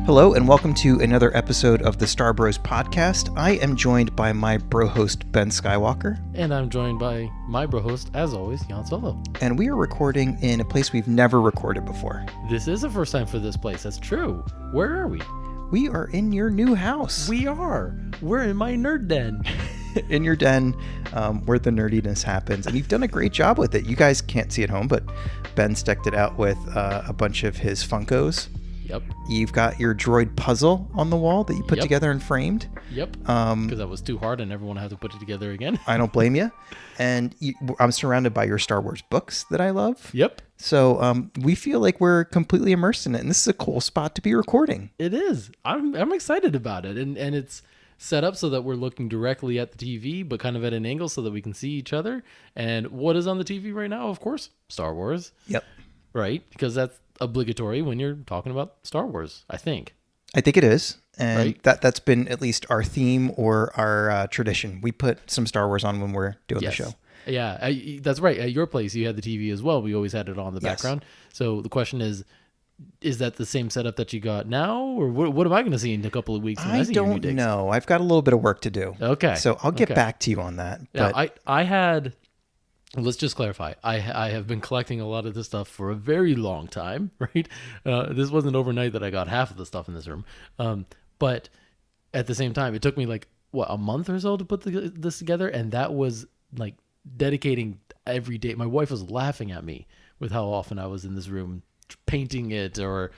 Hello and welcome to another episode of the Star Bros podcast. I am joined by my bro host Ben Skywalker. And I'm joined by my bro host, as always, Jan Solo. And we are recording in a place we've never recorded before. This is the first time for this place, that's true. Where are we? We are in your new house. We are. We're in my nerd den. In your den, where the nerdiness happens. And you've done a great job with it. You guys can't see at home, but Ben decked it out with a bunch of his Funkos. Yep. You've got your droid puzzle on the wall that you put together and framed. Yep. Because that was too hard and everyone had to put it together again. I don't blame you. And I'm surrounded by your Star Wars books that I love. Yep. So we feel like we're completely immersed in it. And this is a cool spot to be recording. It is. I'm excited about it. And it's set up so that we're looking directly at the TV, but kind of at an angle so that we can see each other. And what is on the TV right now? Of course, Star Wars. Yep. Right? Because that's obligatory when you're talking about Star Wars, I think. I think it is. And right? that's been at least our theme or our tradition. We put some Star Wars on when we're doing the show. Yeah, that's right. At your place, you had the TV as well. We always had it on the background. So the question is that the same setup that you got now? Or what am I going to see in a couple of weeks? I don't know. I've got a little bit of work to do. Okay. So I'll get back to you on that. Yeah, But I had... Let's just clarify. I have been collecting a lot of this stuff for a very long time, right? This wasn't overnight that I got half of the stuff in this room. But at the same time, it took me a month or so to put this together. And that was like dedicating every day. My wife was laughing at me with how often I was in this room painting it or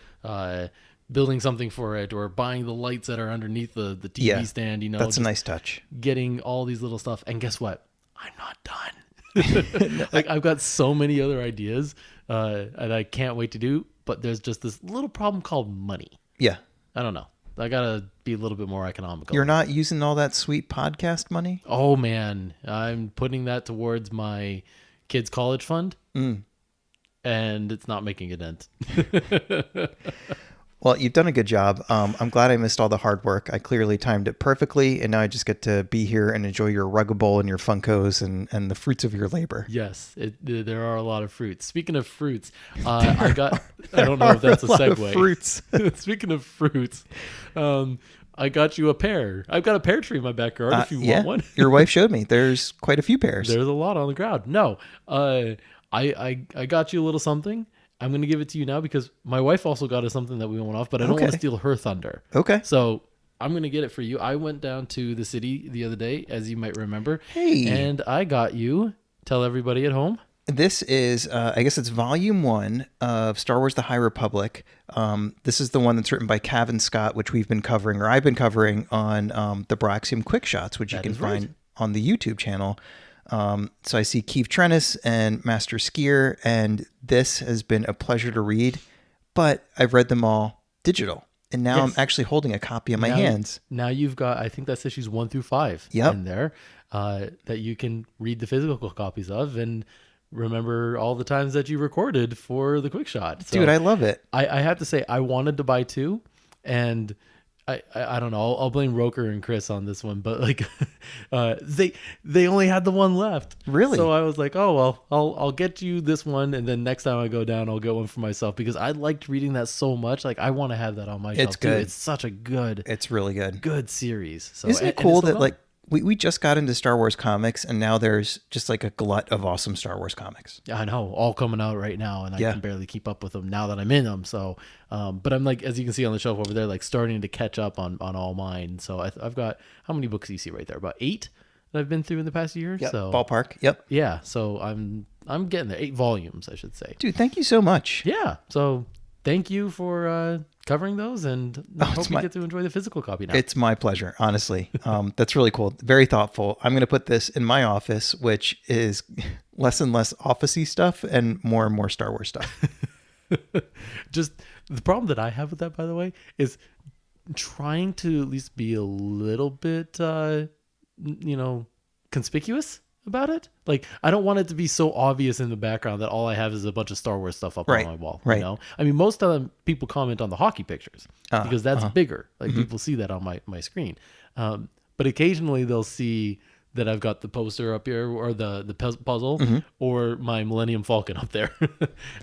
building something for it or buying the lights that are underneath the TV stand. That's a nice touch. Getting all these little stuff. And guess what? I'm not done. I've got so many other ideas and I can't wait to do, but there's just this little problem called money. Yeah. I don't know. I gotta be a little bit more economical. You're not using all that sweet podcast money? Oh man, I'm putting that towards my kids' college fund, and it's not making a dent. Well, you've done a good job. I'm glad I missed all the hard work. I clearly timed it perfectly, and now I just get to be here and enjoy your Ruggable and your Funkos and the fruits of your labor. Yes, there are a lot of fruits. Speaking of fruits, I don't know if that's a segue. Fruits. Speaking of fruits, I got you a pear. I've got a pear tree in my backyard if you want one. Your wife showed me. There's quite a few pears. There's a lot on the ground. No, I got you a little something. I'm going to give it to you now because my wife also got us something that we went off, but I don't want to steal her thunder. Okay. So I'm going to get it for you. I went down to the city the other day, as you might remember. Hey. And I got you, tell everybody at home. This is, I guess it's volume 1 of Star Wars The High Republic. This is the one that's written by Cavan Scott, which we've been covering, or I've been covering on the BROAXIUM Quick Shots, which you can find on the YouTube channel. So I see Keith Trennis and Master Skier, and this has been a pleasure to read, but I've read them all digital, and now I'm actually holding a copy in my hands. Now you've got, I think that's issues 1 through 5 in there, that you can read the physical copies of and remember all the times that you recorded for the Quick Shot. So dude, I love it. I have to say, I wanted to buy 2, and I don't know. I'll blame Roker and Chris on this one, but they only had the one left. Really? So I was like, oh well, I'll get you this one, and then next time I go down, I'll get one for myself because I liked reading that so much. Like I want to have that on my shelf. It's good. Too. It's such a good. It's really good series. So isn't it cool that we just got into Star Wars comics, and now there's just like a glut of awesome Star Wars comics. I know, all coming out right now, and I can barely keep up with them now that I'm in them. So, but I'm like, as you can see on the shelf over there, like starting to catch up on all mine. So I've got, how many books do you see right there? About 8 that I've been through in the past year. Yep, So ballpark. Yep. Yeah. So I'm getting there. 8 volumes, I should say. Dude, thank you so much. Yeah. So thank you for covering those, and I hope you get to enjoy the physical copy now. It's my pleasure, honestly. That's really cool. Very thoughtful. I'm going to put this in my office, which is less and less office-y stuff and more Star Wars stuff. Just the problem that I have with that, by the way, is trying to at least be a little bit, conspicuous about it. Like, I don't want it to be so obvious in the background that all I have is a bunch of Star Wars stuff up on my wall. Right. You know? I mean, most of them people comment on the hockey pictures because that's bigger. Like people see that on my screen. But occasionally they'll see that I've got the poster up here or the puzzle Mm-hmm. or my Millennium Falcon up there.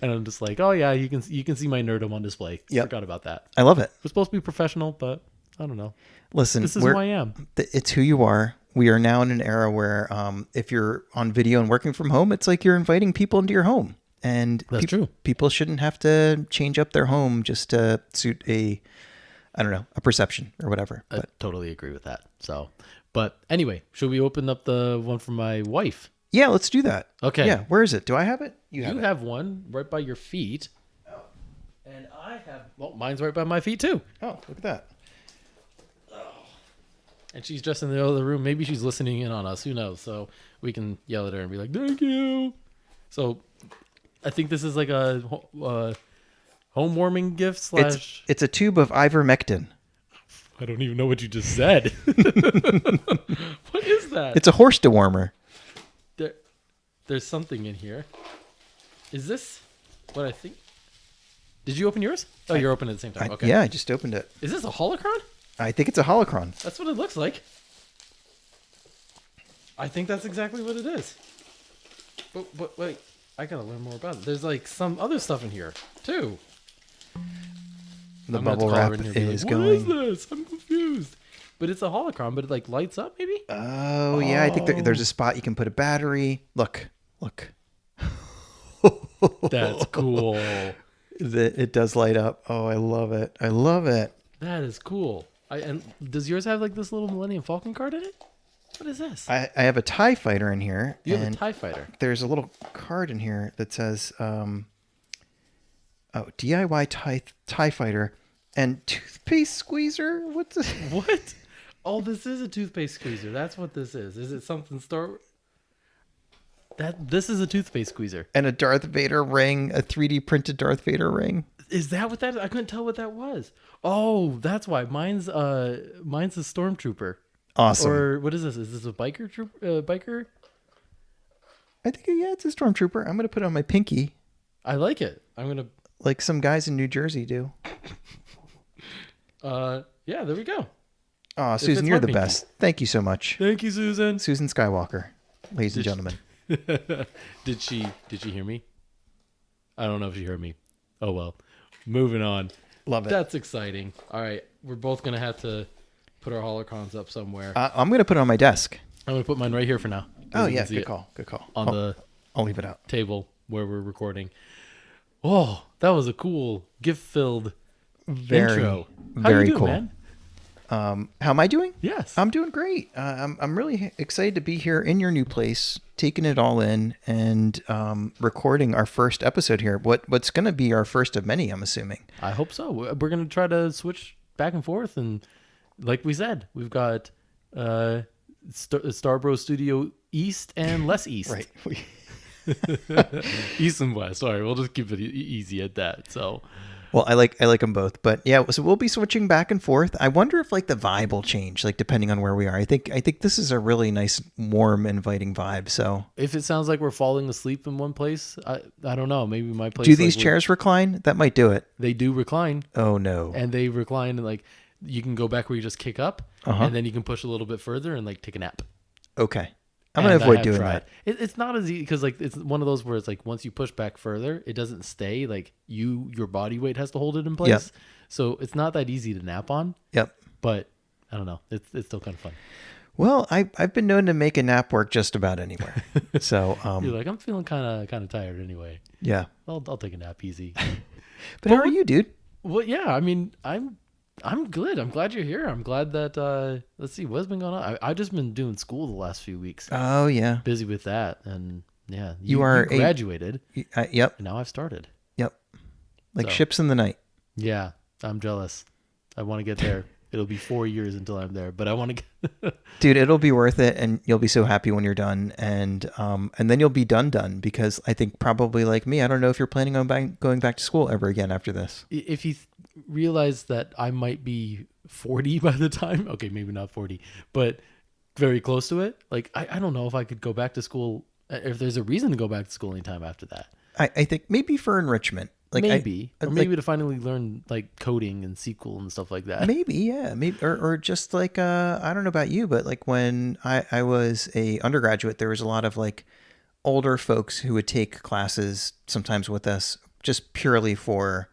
And I'm just like, oh yeah, you can see my nerdom on display. Yep. Forgot about that. I love it. We're supposed to be professional, but I don't know. Listen, This is who I am. It's who you are. We are now in an era where if you're on video and working from home, it's like you're inviting people into your home. And That's true. People shouldn't have to change up their home just to suit a perception or whatever. I totally agree with that. So, but anyway, should we open up the one for my wife? Yeah, let's do that. Okay. Yeah, where is it? Do I have it? You have it. have one right by your feet. Oh. And I have, well, mine's right by my feet too. Oh, look at that. And she's just in the other room. Maybe she's listening in on us. Who knows? So we can yell at her and be like, thank you. So I think this is like a home warming gift slash... It's a tube of ivermectin. I don't even know what you just said. What is that? It's a horse dewormer. There's something in here. Is this what I think? Did you open yours? Oh, you're opening at the same time. Okay. Yeah, I just opened it. Is this a holocron? I think it's a holocron. That's what it looks like. I think that's exactly what it is. But wait, I gotta learn more about it. There's like some other stuff in here too. The I'm gonna have to bubble call her wrap in here and be is like, going. What is this? I'm confused. But it's a holocron, but it like lights up maybe? Oh, yeah. I think there's a spot you can put a battery. Look. That's cool. It does light up. Oh, I love it. I love it. That is cool. And does yours have like this little Millennium Falcon card in it? What is this? I have a TIE fighter in here. You have a and TIE fighter. There's a little card in here that says, DIY TIE fighter and toothpaste squeezer. What's this? What? Oh, this is a toothpaste squeezer. That's what this is. Is it something this is a toothpaste squeezer. And a Darth Vader ring, a 3D printed Darth Vader ring. Is that what that is? I couldn't tell what that was. Oh, that's why. Mine's a stormtrooper. Awesome. Or what is this? Is this a biker? I think, yeah, it's a stormtrooper. I'm going to put it on my pinky. I like it. I'm going to... Like some guys in New Jersey do. Yeah, there we go. Oh, Susan, you're the pinky. best. Thank you so much. Thank you, Susan. Susan Skywalker, ladies and gentlemen. Did she hear me? I don't know if she heard me. Oh, well. Moving on. Love it. That's exciting. All right. We're both going to have to put our holocrons up somewhere. I'm going to put it on my desk. I'm going to put mine right here for now. Oh, yeah. Good call. On I'll leave it out. table where we're recording. Oh, that was a cool gift-filled intro. How very you doing, cool. Man? How am I doing? Yes. I'm doing great. I'm really excited to be here in your new place, taking it all in and recording our first episode here. What's going to be our first of many, I'm assuming. I hope so. We're going to try to switch back and forth. And like we said, we've got Starbro Studio East and less East. Right. East and West. Sorry, we'll just keep it easy at that. So... Well, I like them both, but yeah, so we'll be switching back and forth. I wonder if like the vibe will change, like depending on where we are. I think this is a really nice, warm, inviting vibe. So if it sounds like we're falling asleep in one place, I don't know. Maybe my place. Do these chairs recline? That might do it. They do recline. Oh no! And they recline, and like you can go back where you just kick up, and then you can push a little bit further and like take a nap. Okay. I'm going to avoid doing that. It's not as easy because like it's one of those where it's like once you push back further, it doesn't stay. Like your body weight has to hold it in place. Yep. So it's not that easy to nap on. Yep. But I don't know. It's still kind of fun. Well, I've been known to make a nap work just about anywhere. So you're like, I'm feeling kind of tired anyway. Yeah. I'll take a nap easy. But how are you, dude? Well, yeah. I mean, I'm good. I'm glad you're here. I'm glad that let's see what's been going on. I've just been doing school the last few weeks. Oh yeah, busy with that, and yeah, you graduated. Yep. And now I've started. Yep. Like ships in the night. Yeah, I'm jealous. I want to get there. It'll be 4 years until I'm there, but I want to get. Dude, it'll be worth it, and you'll be so happy when you're done, and then you'll be done because I think probably like me, I don't know if you're planning on going back to school ever again after this. If you realize that I might be 40 by the time, okay, maybe not 40, but very close to it. Like I don't know if I could go back to school if there's a reason to go back to school anytime after that. I think maybe for enrichment. Like maybe, or like, maybe to finally learn like coding and SQL and stuff like that. maybe, yeah, maybe, or just like I don't know about you, but like when I was a undergraduate, there was a lot of like older folks who would take classes sometimes with us just purely for,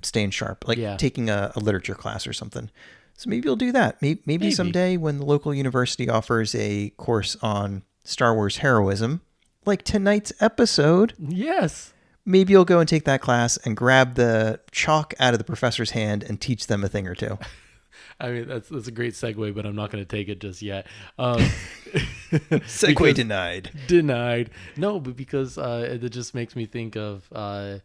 staying sharp, like Yeah. taking a literature class or something. So maybe you'll do that. Maybe someday when the local university offers a course on Star Wars heroism, like tonight's episode, Yes. maybe you'll go and take that class and grab the chalk out of the professor's hand and teach them a thing or two. I mean, that's a great segue, but I'm not going to take it just yet. Segue denied. Denied. No, but because it just makes me think of, Dan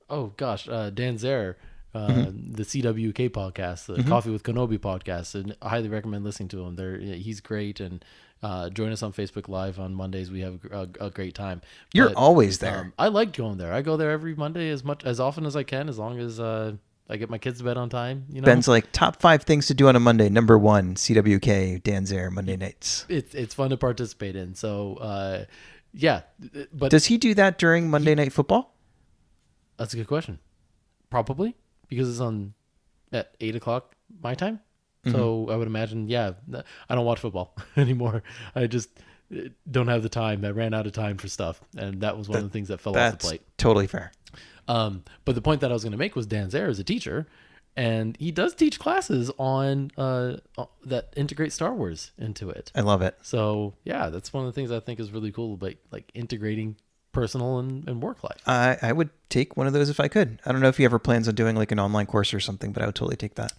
Zehr, the CWK podcast, the Coffee with Kenobi podcast, and I highly recommend listening to him. He's great, and join us on Facebook Live on Mondays. We have a great time. You're always there. I like going there. I go there every Monday as often as I can, as long as I get my kids to bed on time. Ben's like, top 5 things to do on a Monday. Number 1, CWK, Dan Zehr, Monday nights. It's fun to participate in. So, yeah. But does he do that during Monday Night Football? That's a good question. Probably, because it's on at 8:00 my time. So I would imagine, yeah. I don't watch football anymore. I just don't have the time. I ran out of time for stuff, and that was one of the things that fell off the plate. That's totally fair. But the point that I was going to make was Dan Zehr is a teacher, and he does teach classes on that integrate Star Wars into it. I love it. So yeah, that's one of the things I think is really cool about like integrating personal and work life. I would take one of those if I could. I don't know if he ever plans on doing like an online course or something, but I would totally take that.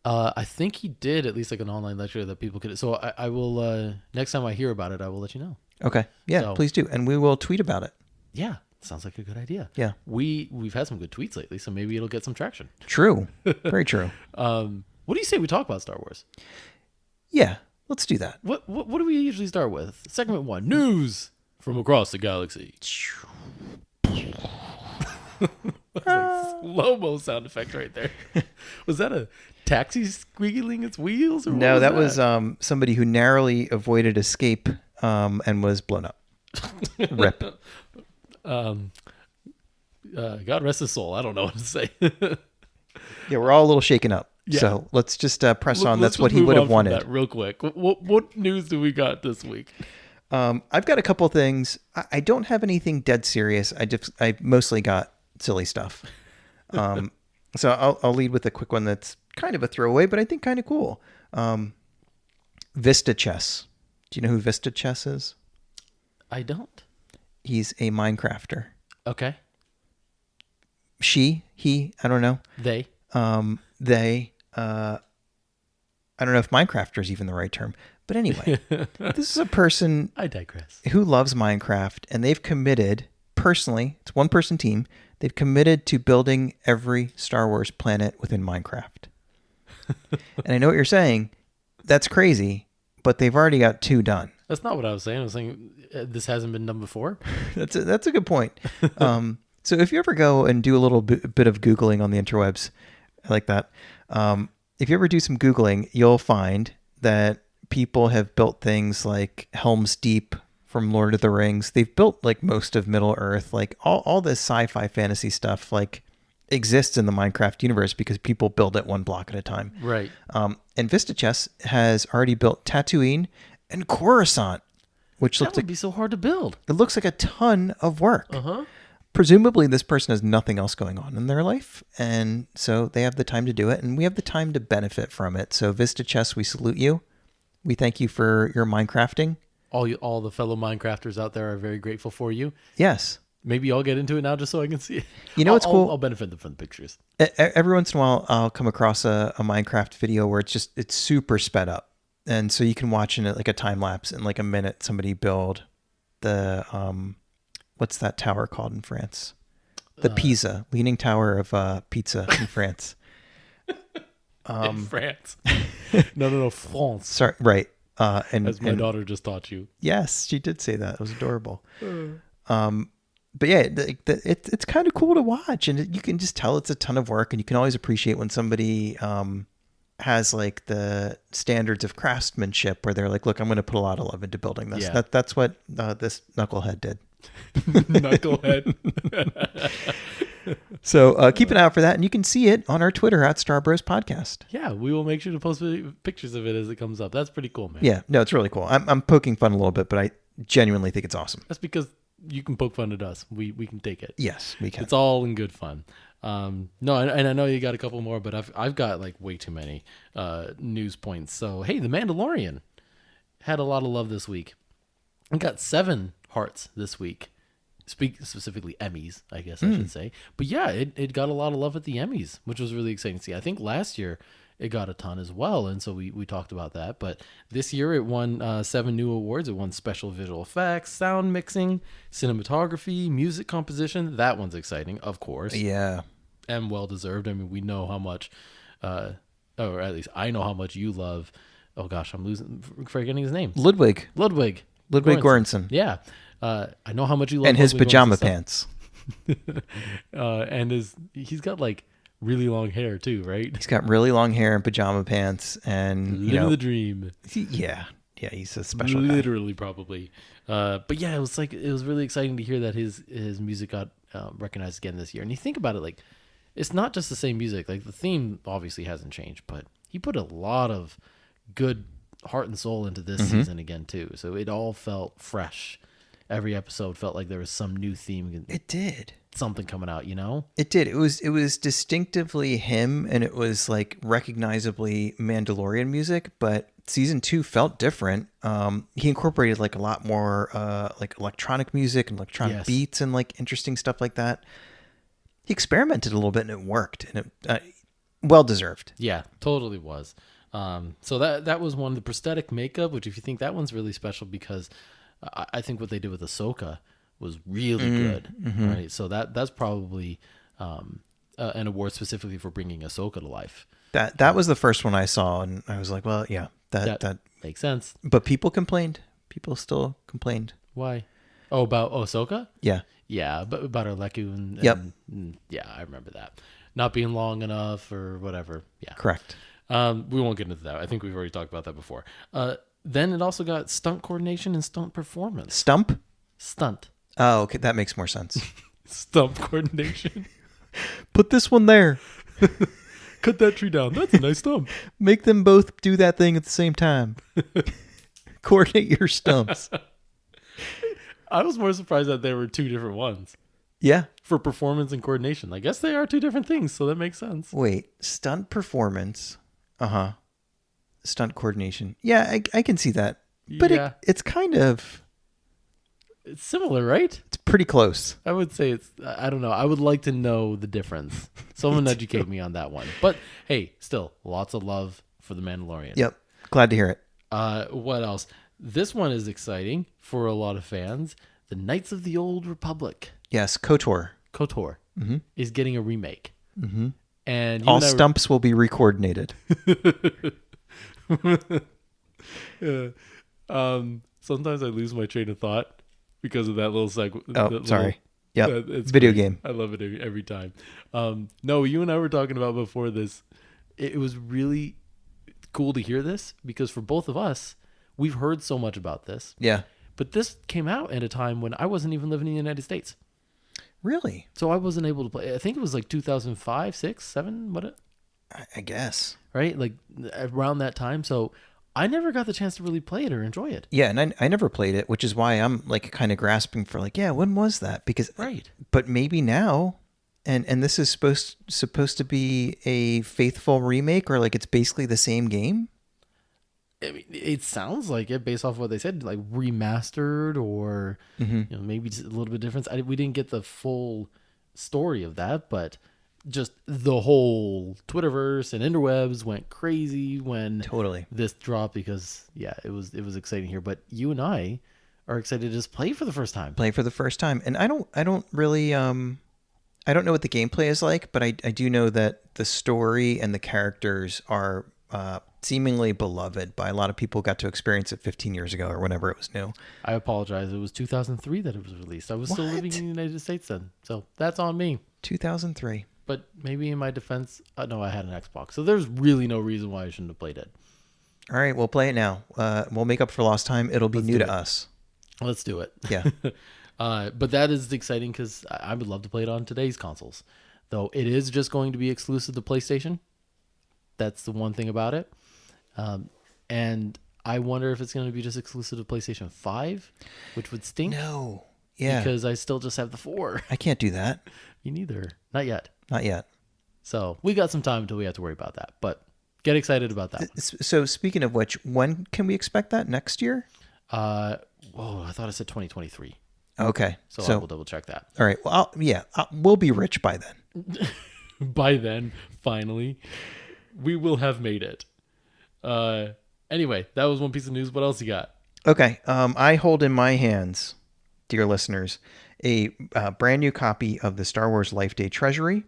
I think he did at least like an online lecture that people could. So I will next time I hear about it, I will let you know. Okay. Yeah, please do, and we will tweet about it. Yeah. Sounds like a good idea. Yeah. We've had some good tweets lately, so maybe it'll get some traction. True. Very true. What do you say we talk about Star Wars? Yeah, let's do that. What do we usually start with? Segment 1, news from across the galaxy. That was like slow-mo sound effect right there. Was that a taxi squealing its wheels? Or no, that was somebody who narrowly avoided escape and was blown up. Rip. God rest his soul. I don't know what to say. Yeah, we're all a little shaken up. Yeah. So let's just press on. That's what he would have wanted. Real quick. What news do we got this week? I've got a couple things. I don't have anything dead serious. I mostly got silly stuff. So I'll lead with a quick one that's kind of a throwaway, but I think kind of cool. Vista Chess. Do you know who Vista Chess is? I don't. He's a Minecrafter. Okay. He, I don't know. They. I don't know if Minecrafter is even the right term. But anyway, this is a person I digress. Who loves Minecraft, and they've committed, personally, it's one person team, they've committed to building every Star Wars planet within Minecraft. And I know what you're saying. That's crazy, but they've already got 2 done. That's not what I was saying. I was saying this hasn't been done before. That's a good point. So if you ever go and do a little bit of Googling on the interwebs, I like that. If you ever do some Googling, you'll find that people have built things like Helm's Deep from Lord of the Rings. They've built like most of Middle Earth, like all this sci-fi fantasy stuff like exists in the Minecraft universe because people build it one block at a time. Right. And Vista Chess has already built Tatooine and Coruscant, which that would be so hard to build. It looks like a ton of work. Uh-huh. Presumably this person has nothing else going on in their life, and so they have the time to do it, and we have the time to benefit from it. So Vista Chess, we salute you. We thank you for your Minecrafting. All the fellow Minecrafters out there are very grateful for you. Yes. Maybe I'll get into it now just so I can see it. You know what's cool? I'll benefit them from the pictures. Every once in a while, I'll come across a Minecraft video where it's super sped up. And so you can watch in it like a time lapse in like a minute somebody build the, what's that tower called in France? The Pisa, Leaning Tower of Pizza in France. In France. No, France. Sorry, right. As my daughter just taught you. Yes, she did say that. It was adorable. But yeah, it's kind of cool to watch, and you can just tell it's a ton of work, and you can always appreciate when somebody has like the standards of craftsmanship where they're like, look, I'm going to put a lot of love into building this. Yeah. That's what this knucklehead did. Knucklehead. So keep an eye out for that, and you can see it on our Twitter at Star Bros Podcast. Yeah, we will make sure to post pictures of it as it comes up. That's pretty cool, man. Yeah, no, it's really cool. I'm poking fun a little bit, but I genuinely think it's awesome. That's because you can poke fun at us. We can take it. Yes, we can. It's all in good fun. No, and I know you got a couple more, but I've got like way too many news points. So hey, The Mandalorian had a lot of love this week. I got 7 hearts this week. Speak specifically Emmys, I guess I should say. But yeah, it got a lot of love at the Emmys, which was really exciting to see. I think last year it got a ton as well, and so we talked about that. But this year it won 7 new awards. It won special visual effects, sound mixing, cinematography, music composition. That one's exciting, of course. Yeah. And well-deserved. I mean, we know how much, or at least I know how much you love, oh gosh, I'm forgetting his name. Ludwig Göransson. Yeah. I know how much you love and his Ludwig pajama Göransson pants. And he's got like really long hair too, right? He's got really long hair and pajama pants, and Living the dream. Yeah, he's a special guy. Literally, probably. But yeah, it was really exciting to hear that his music got recognized again this year. And you think about it, like it's not just the same music. Like the theme obviously hasn't changed, but he put a lot of good heart and soul into this season again too. So it all felt fresh. Every episode felt like there was some new theme. It did. Something coming out, you know? It did. It was distinctively him, and it was like recognizably Mandalorian music, but season 2 felt different. He incorporated like a lot more like electronic music and electronic beats and like interesting stuff like that. He experimented a little bit and it worked, and it well deserved. Yeah, totally was. So that was one. The prosthetic makeup, which if you think that one's really special because I think what they did with Ahsoka was really good, right? So that's probably an award specifically for bringing Ahsoka to life. That was the first one I saw, and I was like, well, yeah, that makes sense. But people complained. People still complained. Why? Oh, about Ahsoka? Yeah. Yeah, but about her Leku and yeah, I remember that. Not being long enough or whatever. Yeah. Correct. We won't get into that. I think we've already talked about that before. Then it also got stunt coordination and stunt performance. Stunt. Oh, okay. That makes more sense. Stunt coordination. Put this one there. Cut that tree down. That's a nice stump. Make them both do that thing at the same time. Coordinate your stumps. I was more surprised that there were 2 different ones. Yeah. For performance and coordination. I guess they are 2 different things, so that makes sense. Wait, stunt performance. Stunt coordination. Yeah, I can see that. But yeah. It's kind of... It's similar, right? It's pretty close. I would say it's... I don't know. I would like to know the difference. Someone educate me on that one. But hey, still, lots of love for The Mandalorian. Yep. Glad to hear it. What else? This one is exciting for a lot of fans. The Knights of the Old Republic. Yes, KOTOR. Is getting a remake. And all stumps will be recoordinated. Sometimes I lose my train of thought because of that little segment. Oh, sorry. Yeah, it's video game. I love it every time. No, you and I were talking about before this. It was really cool to hear this because for both of us, we've heard so much about this. Yeah. But this came out at a time when I wasn't even living in the United States. Really? So I wasn't able to play. I think it was like 2005, 6, 7, what? I guess. Right? Like around that time. So I never got the chance to really play it or enjoy it. Yeah, and I never played it, which is why I'm like kind of grasping for like, yeah, when was that? Because right. But maybe now, and this is supposed to be a faithful remake, or like it's basically the same game. I mean, it sounds like it based off what they said, like remastered or maybe just a little bit different. We didn't get the full story of that, but just the whole Twitterverse and interwebs went crazy when this dropped because it was exciting here. But you and I are excited to just play for the first time. And I don't really I don't know what the gameplay is like, but I do know that the story and the characters are seemingly beloved by a lot of people. Got to experience it 15 years ago or whenever it was new. I apologize. It was 2003 that it was released. I was still living in the United States then. So that's on me. 2003. But maybe in my defense, no, I had an Xbox. So there's really no reason why I shouldn't have played it. All right, we'll play it now. We'll make up for lost time. It'll be new to us. Let's do it. Yeah. But that is exciting because I would love to play it on today's consoles. though it is just going to be exclusive to PlayStation. That's the one thing about it. And I wonder if it's going to be just exclusive to PlayStation 5, which would stink. No. Yeah. Because I still just have the 4. I can't do that. Me neither. Not yet. Not yet. So we got some time until we have to worry about that. But get excited about that. So speaking of which, when can we expect that? Next year? I thought I said 2023. Okay. So I will double check that. All right. Well, we'll be rich by then. By then, finally, we will have made it. Anyway, that was one piece of news. What else you got? Okay. I hold in my hands, dear listeners, a brand new copy of the Star Wars Life Day Treasury,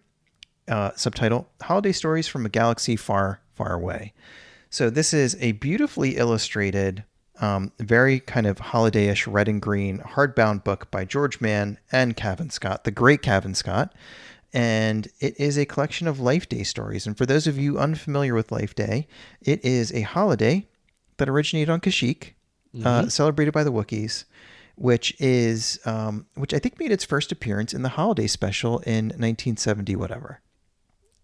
subtitle Holiday Stories from a Galaxy Far, Far Away. So this is a beautifully illustrated, very kind of holiday-ish red and green hardbound book by George Mann and Cavan Scott, the great Cavan Scott. And it is a collection of Life Day stories. And for those of you unfamiliar with Life Day, it is a holiday that originated on Kashyyyk, celebrated by the Wookiees, which I think made its first appearance in the holiday special in 1970, whatever.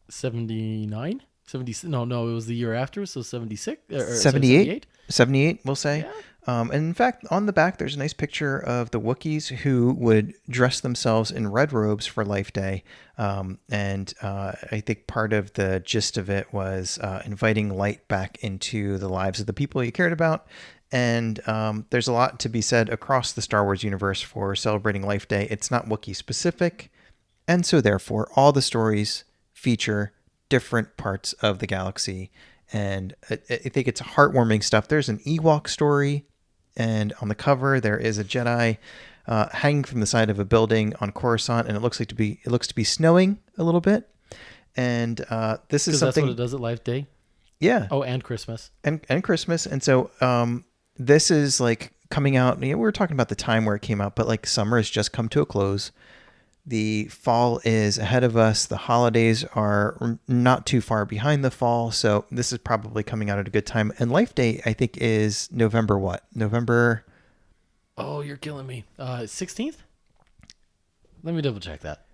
79? 70? No, it was the year after, so 76? 78? 78, we'll say. Yeah. And in fact, on the back, there's a nice picture of the Wookiees who would dress themselves in red robes for Life Day. I think part of the gist of it was inviting light back into the lives of the people you cared about. And there's a lot to be said across the Star Wars universe for celebrating Life Day. It's not Wookiee specific. And so therefore, all the stories feature different parts of the galaxy. And I think it's heartwarming stuff. There's an Ewok story. And on the cover, there is a Jedi hanging from the side of a building on Coruscant, and it looks to be snowing a little bit. And this is something. That's what it does at Life Day. Yeah. Oh, and Christmas. And Christmas, and so this is like coming out. We were talking about the time where it came out, but like summer has just come to a close. The fall is ahead of us. The holidays are not too far behind the fall. So this is probably coming out at a good time. And Life Day, I think, is November what? November? Oh, you're killing me. 16th? Let me double check that.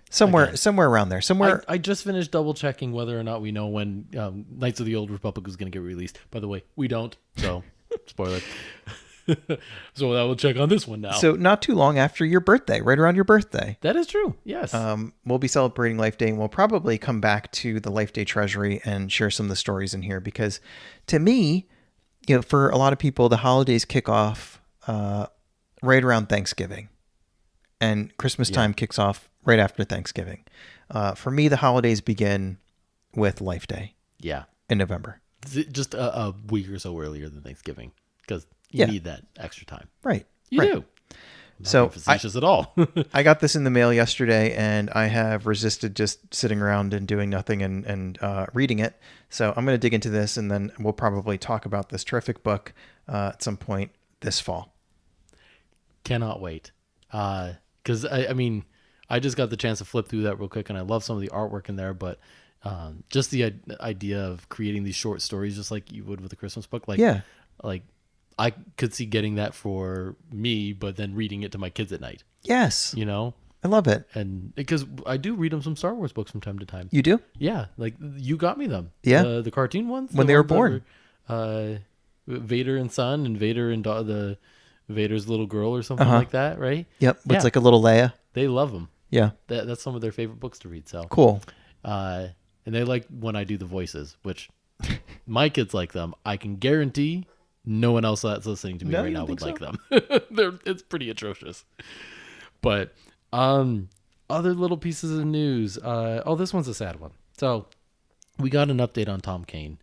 Somewhere around there. I just finished double checking whether or not we know when Knights of the Old Republic is going to get released. By the way, we don't. So, spoiler. So I will check on this one now. So not too long after your birthday, right around your birthday. That is true. Yes. We'll be celebrating Life Day, and we'll probably come back to the Life Day Treasury and share some of the stories in here, because to me, for a lot of people, the holidays kick off right around Thanksgiving, and Christmas time kicks off right after Thanksgiving. For me, the holidays begin with Life Day. Yeah. In November. Just a week or so earlier than Thanksgiving, because you need that extra time. Right. You do. Not so facetious at all. I got this in the mail yesterday, and I have resisted just sitting around and doing nothing and reading it. So I'm going to dig into this, and then we'll probably talk about this terrific book at some point this fall. Cannot wait. Because, I just got the chance to flip through that real quick, and I love some of the artwork in there, but just the idea of creating these short stories just like you would with a Christmas book. Like I could see getting that for me, but then reading it to my kids at night. Yes. I love it. And because I do read them some Star Wars books from time to time. You do? Yeah. Like you got me them. Yeah. The cartoon ones. When they were born. Vader and son and Vader and the Vader's little girl or something like that, right? Yep. It's like a little Leia. They love them. Yeah. That's some of their favorite books to read. So cool. And they like when I do the voices, which my kids like them. I can guarantee no one else that's listening to me right now would like them. It's pretty atrocious. But other little pieces of news. This one's a sad one. So we got an update on Tom Kane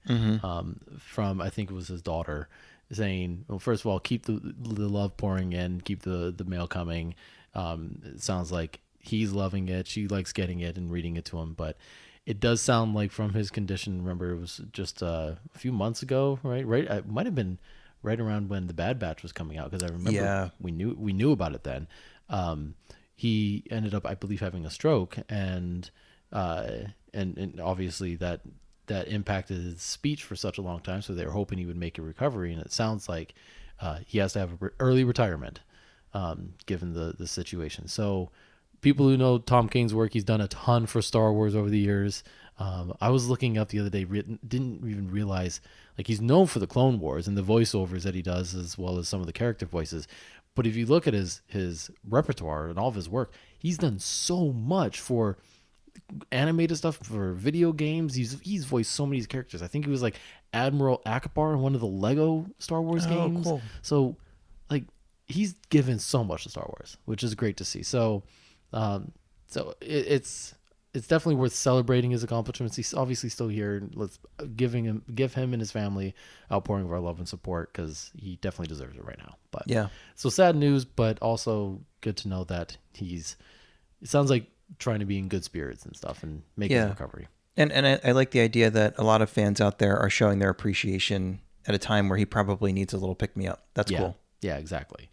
from, I think it was his daughter, saying, well, first of all, keep the love pouring in, keep the mail coming. It sounds like he's loving it. She likes getting it and reading it to him. But it does sound like from his condition, remember, it was just a few months ago, right? It might have been right around when the Bad Batch was coming out, because I remember we knew about it then. He ended up, I believe, having a stroke, and obviously that impacted his speech for such a long time. So they were hoping he would make a recovery, and it sounds like he has to have early retirement, given the situation. So people who know Tom Kane's work, he's done a ton for Star Wars over the years. I was looking up the other day, didn't even realize, like, he's known for the Clone Wars and the voiceovers that he does, as well as some of the character voices. But if you look at his repertoire and all of his work, he's done so much for animated stuff, for video games. He's voiced so many characters. I think he was like Admiral Akbar in one of the Lego Star Wars games. Cool. So, like, he's given so much to Star Wars, which is great to see. So, it's definitely worth celebrating his accomplishments. He's obviously still here. Let's give him and his family outpouring of our love and support, because he definitely deserves it right now. But Yeah. So sad news, but also good to know that it sounds like trying to be in good spirits and stuff and make his recovery. And I like the idea that a lot of fans out there are showing their appreciation at a time where he probably needs a little pick me up. That's cool. Yeah, exactly.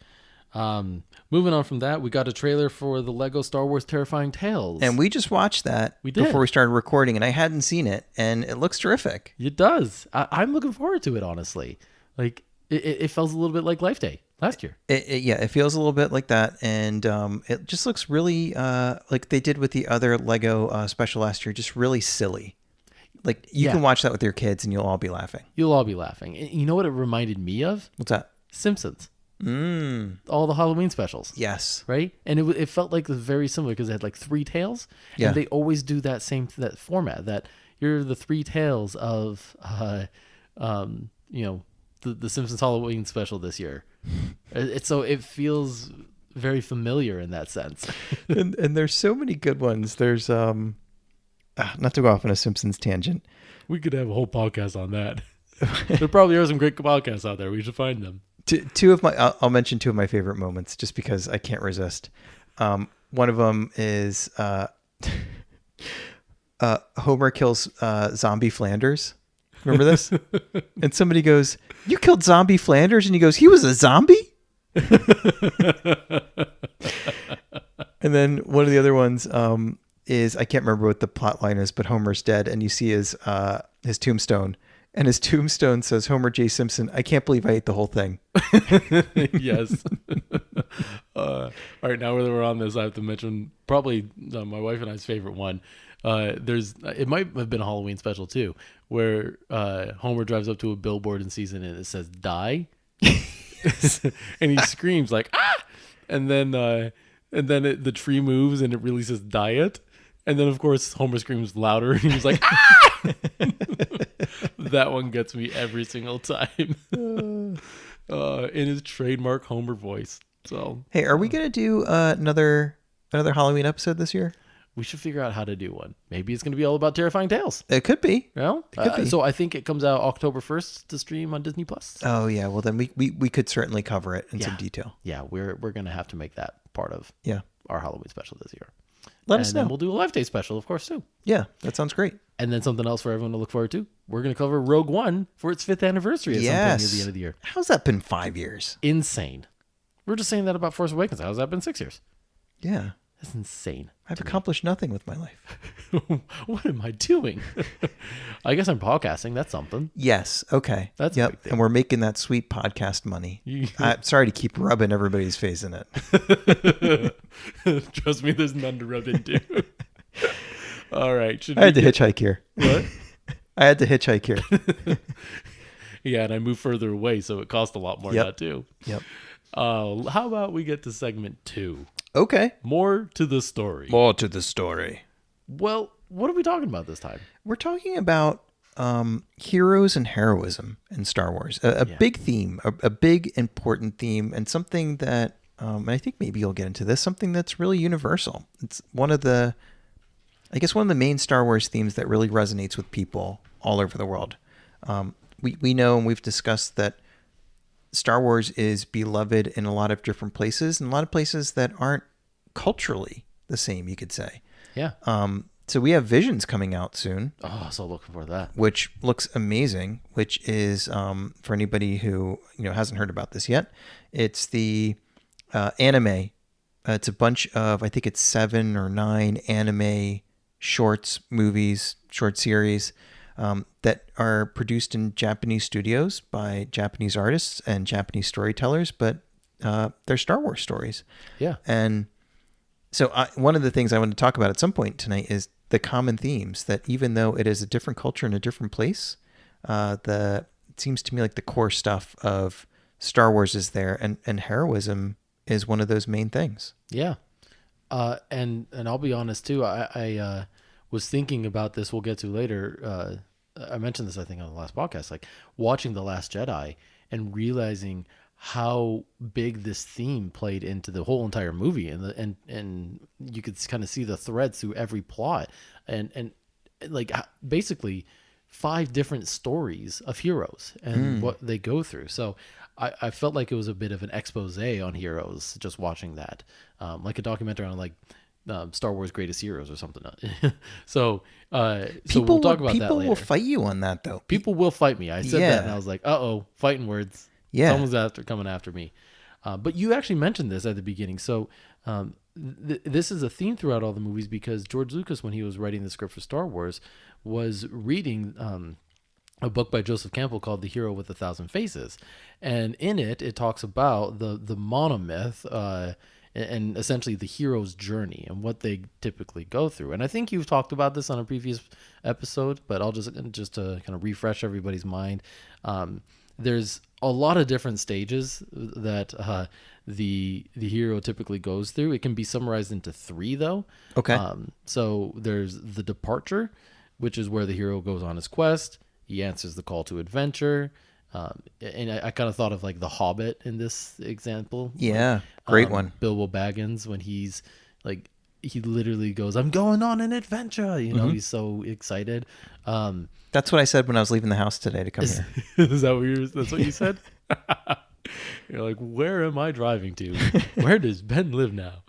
Moving on from that, we got a trailer for the Lego Star Wars Terrifying Tales. And we just watched that before we started recording, and I hadn't seen it, and it looks terrific. It does. I'm looking forward to it, honestly. Like, it feels a little bit like Life Day last year. It feels a little bit like that, and it just looks really like they did with the other Lego special last year, just really silly. Like, you can watch that with your kids, and you'll all be laughing. You'll all be laughing. And you know what it reminded me of? What's that? Simpsons. All the Halloween specials. Yes. Right? And it felt like it was very similar, because it had like 3 tales. Yeah. And they always do that format, that you're the 3 tales of the Simpsons Halloween special this year. It feels very familiar in that sense. and there's so many good ones. There's not to go off on a Simpsons tangent. We could have a whole podcast on that. There probably are some great podcasts out there. We should find them. I'll mention 2 of my favorite moments just because I can't resist. One of them is Homer kills Zombie Flanders. Remember this? And somebody goes, "You killed Zombie Flanders?" And he goes, "He was a zombie?" And then one of the other ones is, I can't remember what the plot line is, but Homer's dead, and you see his tombstone. And his tombstone says, "Homer J. Simpson, I can't believe I ate the whole thing." Yes. All right, now that we're on this, I have to mention probably my wife and I's favorite one. It might have been a Halloween special too, where Homer drives up to a billboard and sees it, and it says "die," and he screams like "ah!" And then the tree moves, and it really says "diet." And then, of course, Homer screams louder, and he's like, "Ah!" That one gets me every single time. In his trademark Homer voice. So, hey, are we gonna do another Halloween episode this year? We should figure out how to do one. Maybe it's going to be all about Terrifying Tales. It could be. It could be. So I think it comes out October 1st to stream on Disney Plus. Oh yeah, well then we could certainly cover it in some detail. Yeah, we're going to have to make that part of our Halloween special this year. Let us know. And we'll do a Life Day special, of course, too. Yeah, that sounds great. And then something else for everyone to look forward to. We're going to cover Rogue One for its 5th anniversary at some point near the end of the year. How's that been 5 years? Insane. We're just saying that about Force Awakens. How's that been 6 years? Yeah. That's insane. I've accomplished nothing with my life. What am I doing? I guess I'm podcasting. That's something. Yes. Okay. That's a big thing. And we're making that sweet podcast money. I'm sorry to keep rubbing everybody's face in it. Trust me, there's none to rub into. All right. I had to hitchhike here. What? I had to hitchhike here. Yeah, and I moved further away, so it cost a lot more not to. Yep. How about we get to segment 2? Okay. More to the story. More to the story. Well, what are we talking about this time? We're talking about heroes and heroism in Star Wars. A big theme, a big important theme, and something that I think maybe you'll get into this, something that's really universal. It's one of the main Star Wars themes that really resonates with people all over the world. We know, and we've discussed, that Star Wars is beloved in a lot of different places, and a lot of places that aren't culturally the same, you could say. Yeah. So we have Visions coming out soon. Oh, so looking for that. Which looks amazing, which is, for anybody who hasn't heard about this yet, it's the anime. It's a bunch of, I think it's 7 or 9 anime shorts, movies, short series that are produced in Japanese studios by Japanese artists and Japanese storytellers, but they're Star Wars stories. Yeah. And So one of the things I want to talk about at some point tonight is the common themes that even though it is a different culture in a different place, it seems to me like the core stuff of Star Wars is there, and heroism is one of those main things. Yeah. And I'll be honest too. I was thinking about this. We'll get to later. I mentioned this, I think, on the last podcast, like watching The Last Jedi and realizing how big this theme played into the whole entire movie, and you could kind of see the threads through every plot, and like basically 5 different stories of heroes and what they go through. So I felt like it was a bit of an expose on heroes just watching that, like a documentary on like Star Wars Greatest Heroes or something. So we'll talk about that later. People will fight you on that, though. People will fight me. I said that, and I was like, "Uh-oh, fighting words." Yeah, someone's coming after me. But you actually mentioned this at the beginning. So this is a theme throughout all the movies because George Lucas, when he was writing the script for Star Wars, was reading a book by Joseph Campbell called The Hero with a Thousand Faces. And in it talks about the monomyth and essentially the hero's journey and what they typically go through. And I think you've talked about this on a previous episode, but I'll just to kind of refresh everybody's mind. There's a lot of different stages that the hero typically goes through. It can be summarized into 3, though. Okay. So there's the departure, which is where the hero goes on his quest. He answers the call to adventure. And I kind of thought of like The Hobbit in this example. Yeah, great one. Bilbo Baggins, when he's like, he literally goes, "I'm going on an adventure." He's so excited. That's what I said when I was leaving the house today to come here. Is that that's what you said? You're like, where am I driving to? Where does Ben live now?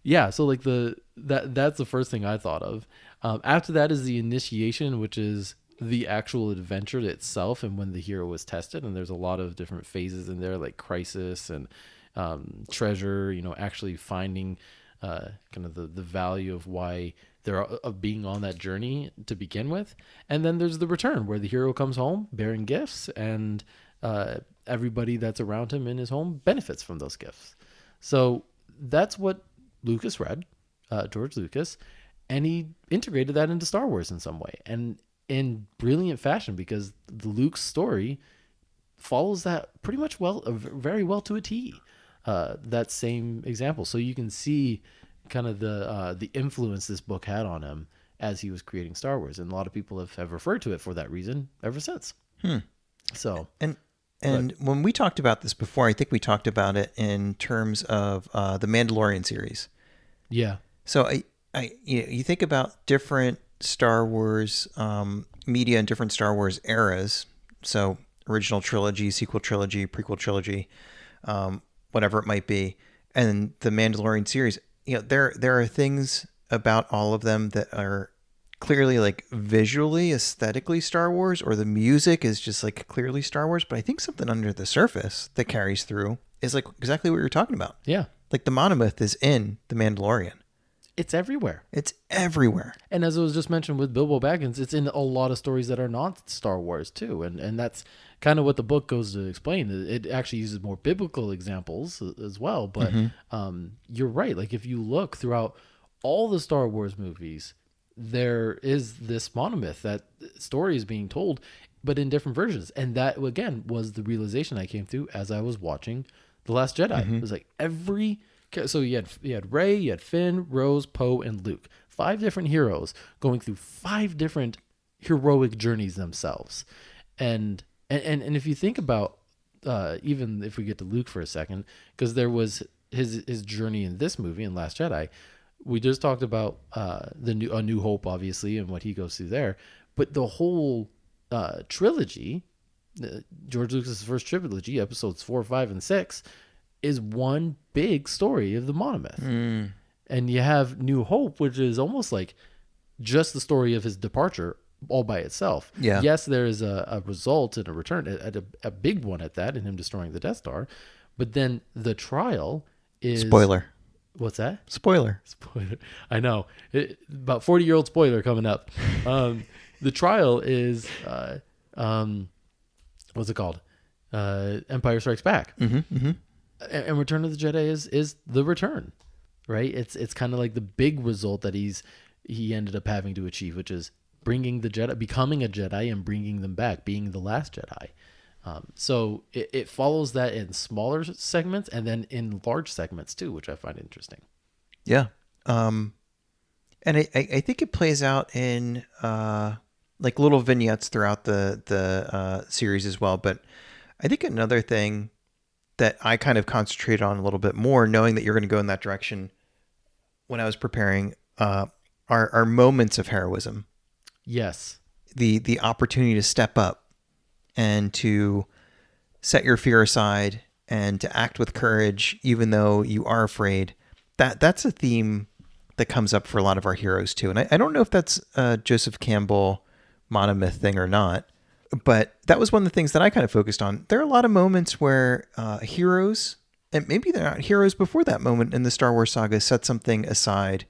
Yeah. So like that's the first thing I thought of. After that is the initiation, which is the actual adventure itself, and when the hero is tested, and there's a lot of different phases in there, like crisis and treasure. Actually finding kind of the value of why they're of being on that journey to begin with. And then there's the return, where the hero comes home bearing gifts, and everybody that's around him in his home benefits from those gifts. So that's what Lucas read, George Lucas, and he integrated that into Star Wars in some way, and in brilliant fashion, because the Luke's story follows that pretty much very well to a T. That same example. So you can see kind of the influence this book had on him as he was creating Star Wars, and a lot of people have referred to it for that reason ever since. So and when we talked about this before, I think we talked about it in terms of the Mandalorian series. Yeah. So you think about different Star Wars media and different Star Wars eras. So original trilogy, sequel trilogy, prequel trilogy, whatever it might be, and the Mandalorian series. There are things about all of them that are clearly like visually, aesthetically Star Wars, or the music is just like clearly Star Wars. But I think something under the surface that carries through is like exactly what you're talking about. Yeah. Like the monomyth is in the Mandalorian. It's everywhere. It's everywhere. And as it was just mentioned with Bilbo Baggins, it's in a lot of stories that are not Star Wars too. And that's kind of what the book goes to explain. It actually uses more biblical examples as well. But you're right. Like if you look throughout all the Star Wars movies, there is this monomyth, that story is being told, but in different versions. And that, again, was the realization I came through as I was watching The Last Jedi. It was like so you had Rey, you had Finn, Rose, Poe, and Luke. 5 different heroes going through 5 different heroic journeys themselves. And if you think about, even if we get to Luke for a second, because there was his journey in this movie, in Last Jedi. We just talked about A New Hope, obviously, and what he goes through there. But the whole trilogy, George Lucas' first trilogy, episodes 4, 5, and 6, is one big story of the monomyth. And you have New Hope, which is almost like just the story of his departure all by itself. Yeah. Yes, there is a result and a return, a big one at that, in him destroying the Death Star. But then the trial is... Spoiler. What's that? Spoiler. I know. About 40-year-old spoiler coming up. The trial is... what's it called? Empire Strikes Back. And Return of the Jedi is the return. right? It's kind of like the big result that he ended up having to achieve, which is bringing the Jedi, becoming a Jedi, and bringing them back, being the last Jedi. So it follows that in smaller segments and then in large segments too, which I find interesting. Yeah. And I think it plays out in like little vignettes throughout the series as well. But I think another thing that I kind of concentrated on a little bit more, knowing that you're going to go in that direction when I was preparing, are moments of heroism. Yes. The opportunity to step up and to set your fear aside and to act with courage, even though you are afraid. That's a theme that comes up for a lot of our heroes too. And I don't know if that's a Joseph Campbell monomyth thing or not, but that was one of the things that I kind of focused on. There are a lot of moments where heroes, and maybe they're not heroes before that moment in the Star Wars saga, set something aside,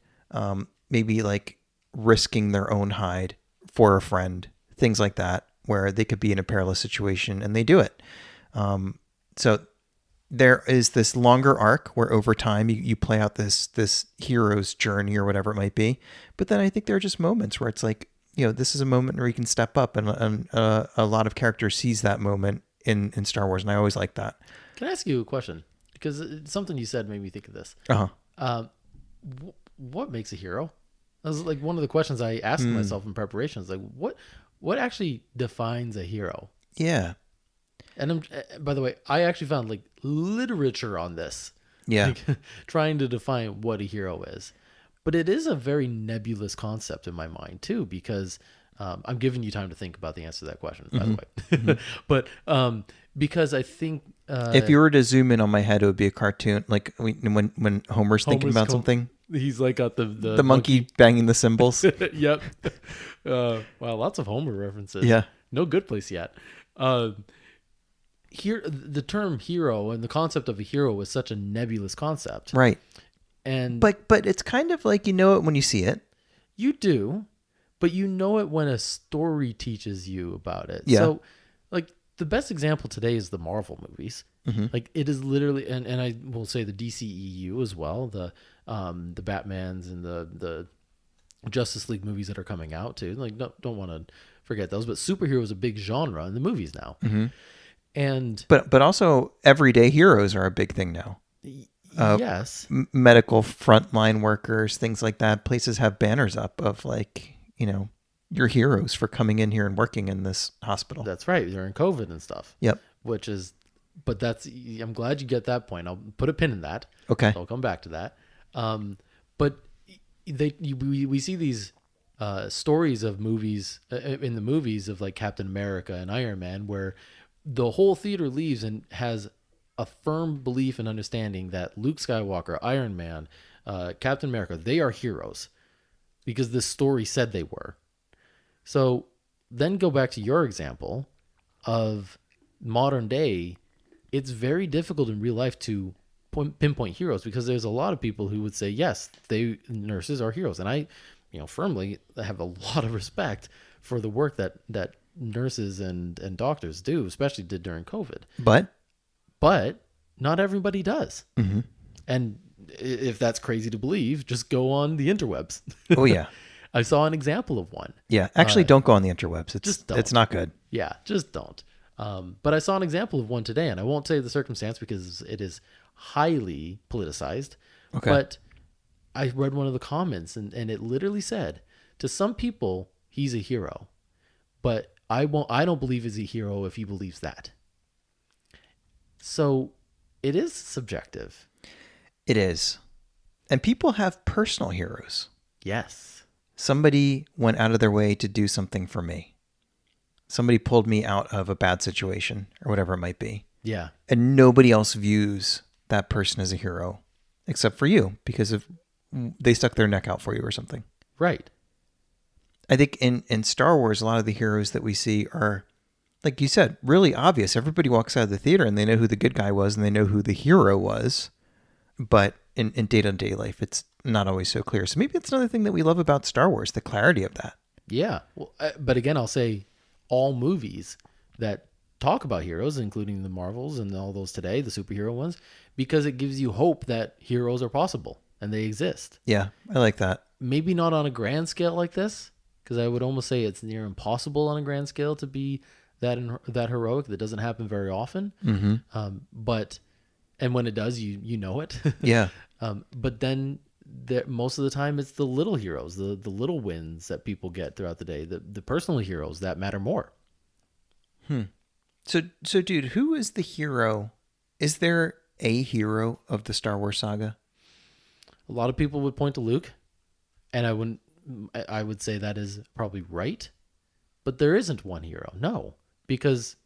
maybe like risking their own hide for a friend, things like that, where they could be in a perilous situation and they do it. So there is this longer arc where over time you play out this hero's journey or whatever it might be. But then I think there are just moments where it's like, this is a moment where you can step up, and a lot of characters sees that moment in Star Wars, and I always like that. Can I ask you a question? Because something you said made me think of this. What makes a hero? That was like one of the questions I asked myself in preparation. Is like, what actually defines a hero? Yeah. And by the way, I actually found like literature on this. Yeah. Like, trying to define what a hero is. But it is a very nebulous concept in my mind too, because I'm giving you time to think about the answer to that question, by the way. But because I think if you were to zoom in on my head, it would be a cartoon, like when Homer's thinking about something. He's like got the monkey banging the cymbals. Yep. Wow, lots of Homer references. Yeah. No Good Place yet. Here, the term hero and the concept of a hero is such a nebulous concept, right? And but it's kind of like, it when you see it. You do, but you know it when a story teaches you about it. Yeah. So, like, the best example today is the Marvel movies. Like, it is literally, and I will say the DCEU as well, the Batmans and the Justice League movies that are coming out too. Like, don't want to forget those, but superhero is a big genre in the movies now. And but also everyday heroes are a big thing now. Yes. Medical frontline workers, things like that. Places have banners up of like, your heroes for coming in here and working in this hospital. That's right. During COVID and stuff. Yep. I'm glad you get that point. I'll put a pin in that. Okay. So I'll come back to that. But we see these stories of movies in the movies of like Captain America and Iron Man, where the whole theater leaves and has a firm belief and understanding that Luke Skywalker, Iron Man, Captain America, they are heroes because this story said they were. So then go back to your example of modern day. It's very difficult in real life to pinpoint heroes because there's a lot of people who would say, yes, nurses are heroes. And I, firmly have a lot of respect for the work that nurses and doctors do, especially did during COVID. But not everybody does. And if that's crazy to believe, just go on the interwebs. Oh, yeah. I saw an example of one. Yeah. Actually, don't go on the interwebs. It's not good. Yeah, just don't. But I saw an example of one today, and I won't say the circumstance because it is highly politicized. Okay. But I read one of the comments, and it literally said, to some people, he's a hero. But I don't believe he's a hero if he believes that. So it is subjective. It is. And people have personal heroes. Yes. Somebody went out of their way to do something for me. Somebody pulled me out of a bad situation or whatever it might be. Yeah. And nobody else views that person as a hero except for you because they stuck their neck out for you or something. Right. I think in Star Wars, a lot of the heroes that we see are, like you said, really obvious. Everybody walks out of the theater and they know who the good guy was and they know who the hero was. But in day-to-day life, it's not always so clear. So maybe it's another thing that we love about Star Wars, the clarity of that. Yeah. Well, but again, I'll say all movies that talk about heroes, including the Marvels and all those today, the superhero ones, because it gives you hope that heroes are possible. and they exist. Yeah, I like that. Maybe not on a grand scale like this, because I would almost say it's near impossible on a grand scale to be that heroic. That doesn't happen very often. But and when it does, you know it. Yeah. But then most of the time it's the little heroes, the little wins that people get throughout the day, the personal heroes that matter more. So dude, who is the hero? Is there a hero of the Star Wars saga? A lot of people would point to Luke, and I would say that is probably right, but there isn't one hero. No, because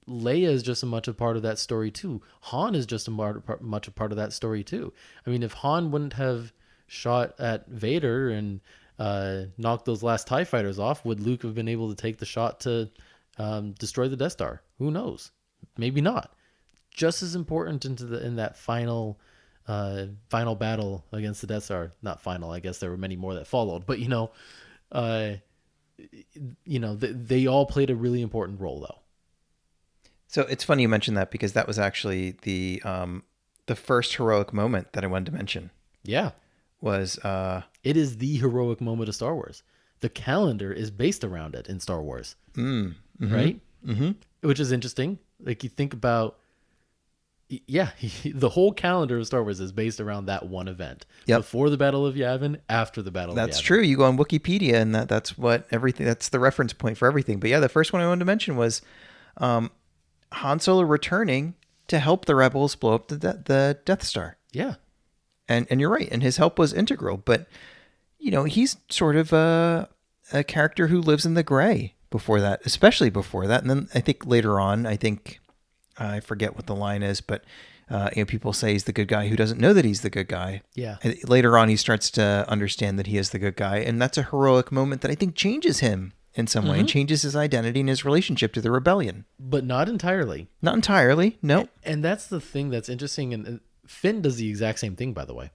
Leia is just as much a part of that story too. Han is just much a part of that story too. I mean, if Han wouldn't have shot at Vader and knocked those last TIE fighters off, would Luke have been able to take the shot to destroy the Death Star? Who knows? Maybe not. Just as important in that final battle against the Death Star. Not final, I guess there were many more that followed, but they all played a really important role though. So it's funny you mentioned that, because that was actually the first heroic moment that I wanted to mention. Yeah. Was it is the heroic moment of Star Wars. The calendar is based around it in Star Wars. Right? Mm-hmm. Which is interesting. Like, you think about, the whole calendar of Star Wars is based around that one event. Yep. Before the Battle of Yavin, after the Battle of Yavin. That's true. You go on Wikipedia, and that's what everything. That's the reference point for everything. But yeah, the first one I wanted to mention was Han Solo returning to help the rebels blow up the Death Star. Yeah. And you're right, and his help was integral. But he's sort of a character who lives in the gray before that, especially before that. And then I think later on, I forget what the line is, but people say he's the good guy who doesn't know that he's the good guy. Yeah. And later on, he starts to understand that he is the good guy, and that's a heroic moment that I think changes him in some way, and changes his identity and his relationship to the rebellion. But not entirely. Not entirely, no. And that's the thing that's interesting. And Finn does the exact same thing, by the way,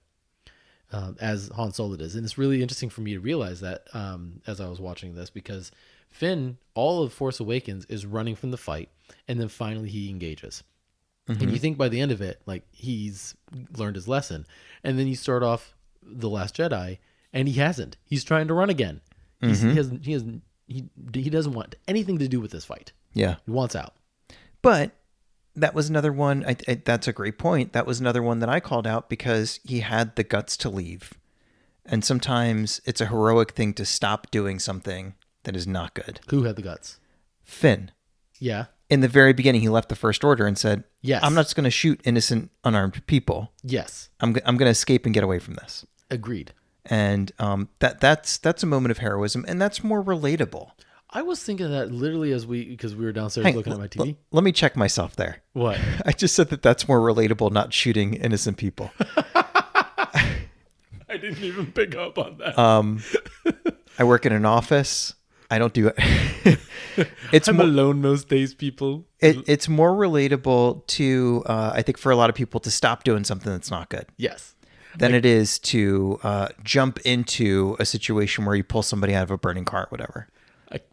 as Han Solo does. And it's really interesting for me to realize that as I was watching this, because Finn, all of Force Awakens, is running from the fight, and then finally he engages. And you think by the end of it, like, he's learned his lesson. And then you start off The Last Jedi, and he hasn't. He's trying to run again. He doesn't want anything to do with this fight. Yeah. He wants out. But that was another one. That's a great point. That was another one that I called out, because he had the guts to leave. And sometimes it's a heroic thing to stop doing something that is not good. Who had the guts? Finn. Yeah. In the very beginning, he left the First Order and said, yes, I'm not just going to shoot innocent, unarmed people. Yes. I'm going to escape and get away from this. Agreed. And that's a moment of heroism, and that's more relatable. I was thinking that literally because we were downstairs looking at my TV. Let me check myself there. What? I just said that's more relatable, not shooting innocent people. I didn't even pick up on that. I work in an office. I don't do it. I'm alone most days, people. It's more relatable to, I think, for a lot of people to stop doing something that's not good. Yes. Than it is to jump into a situation where you pull somebody out of a burning car or whatever.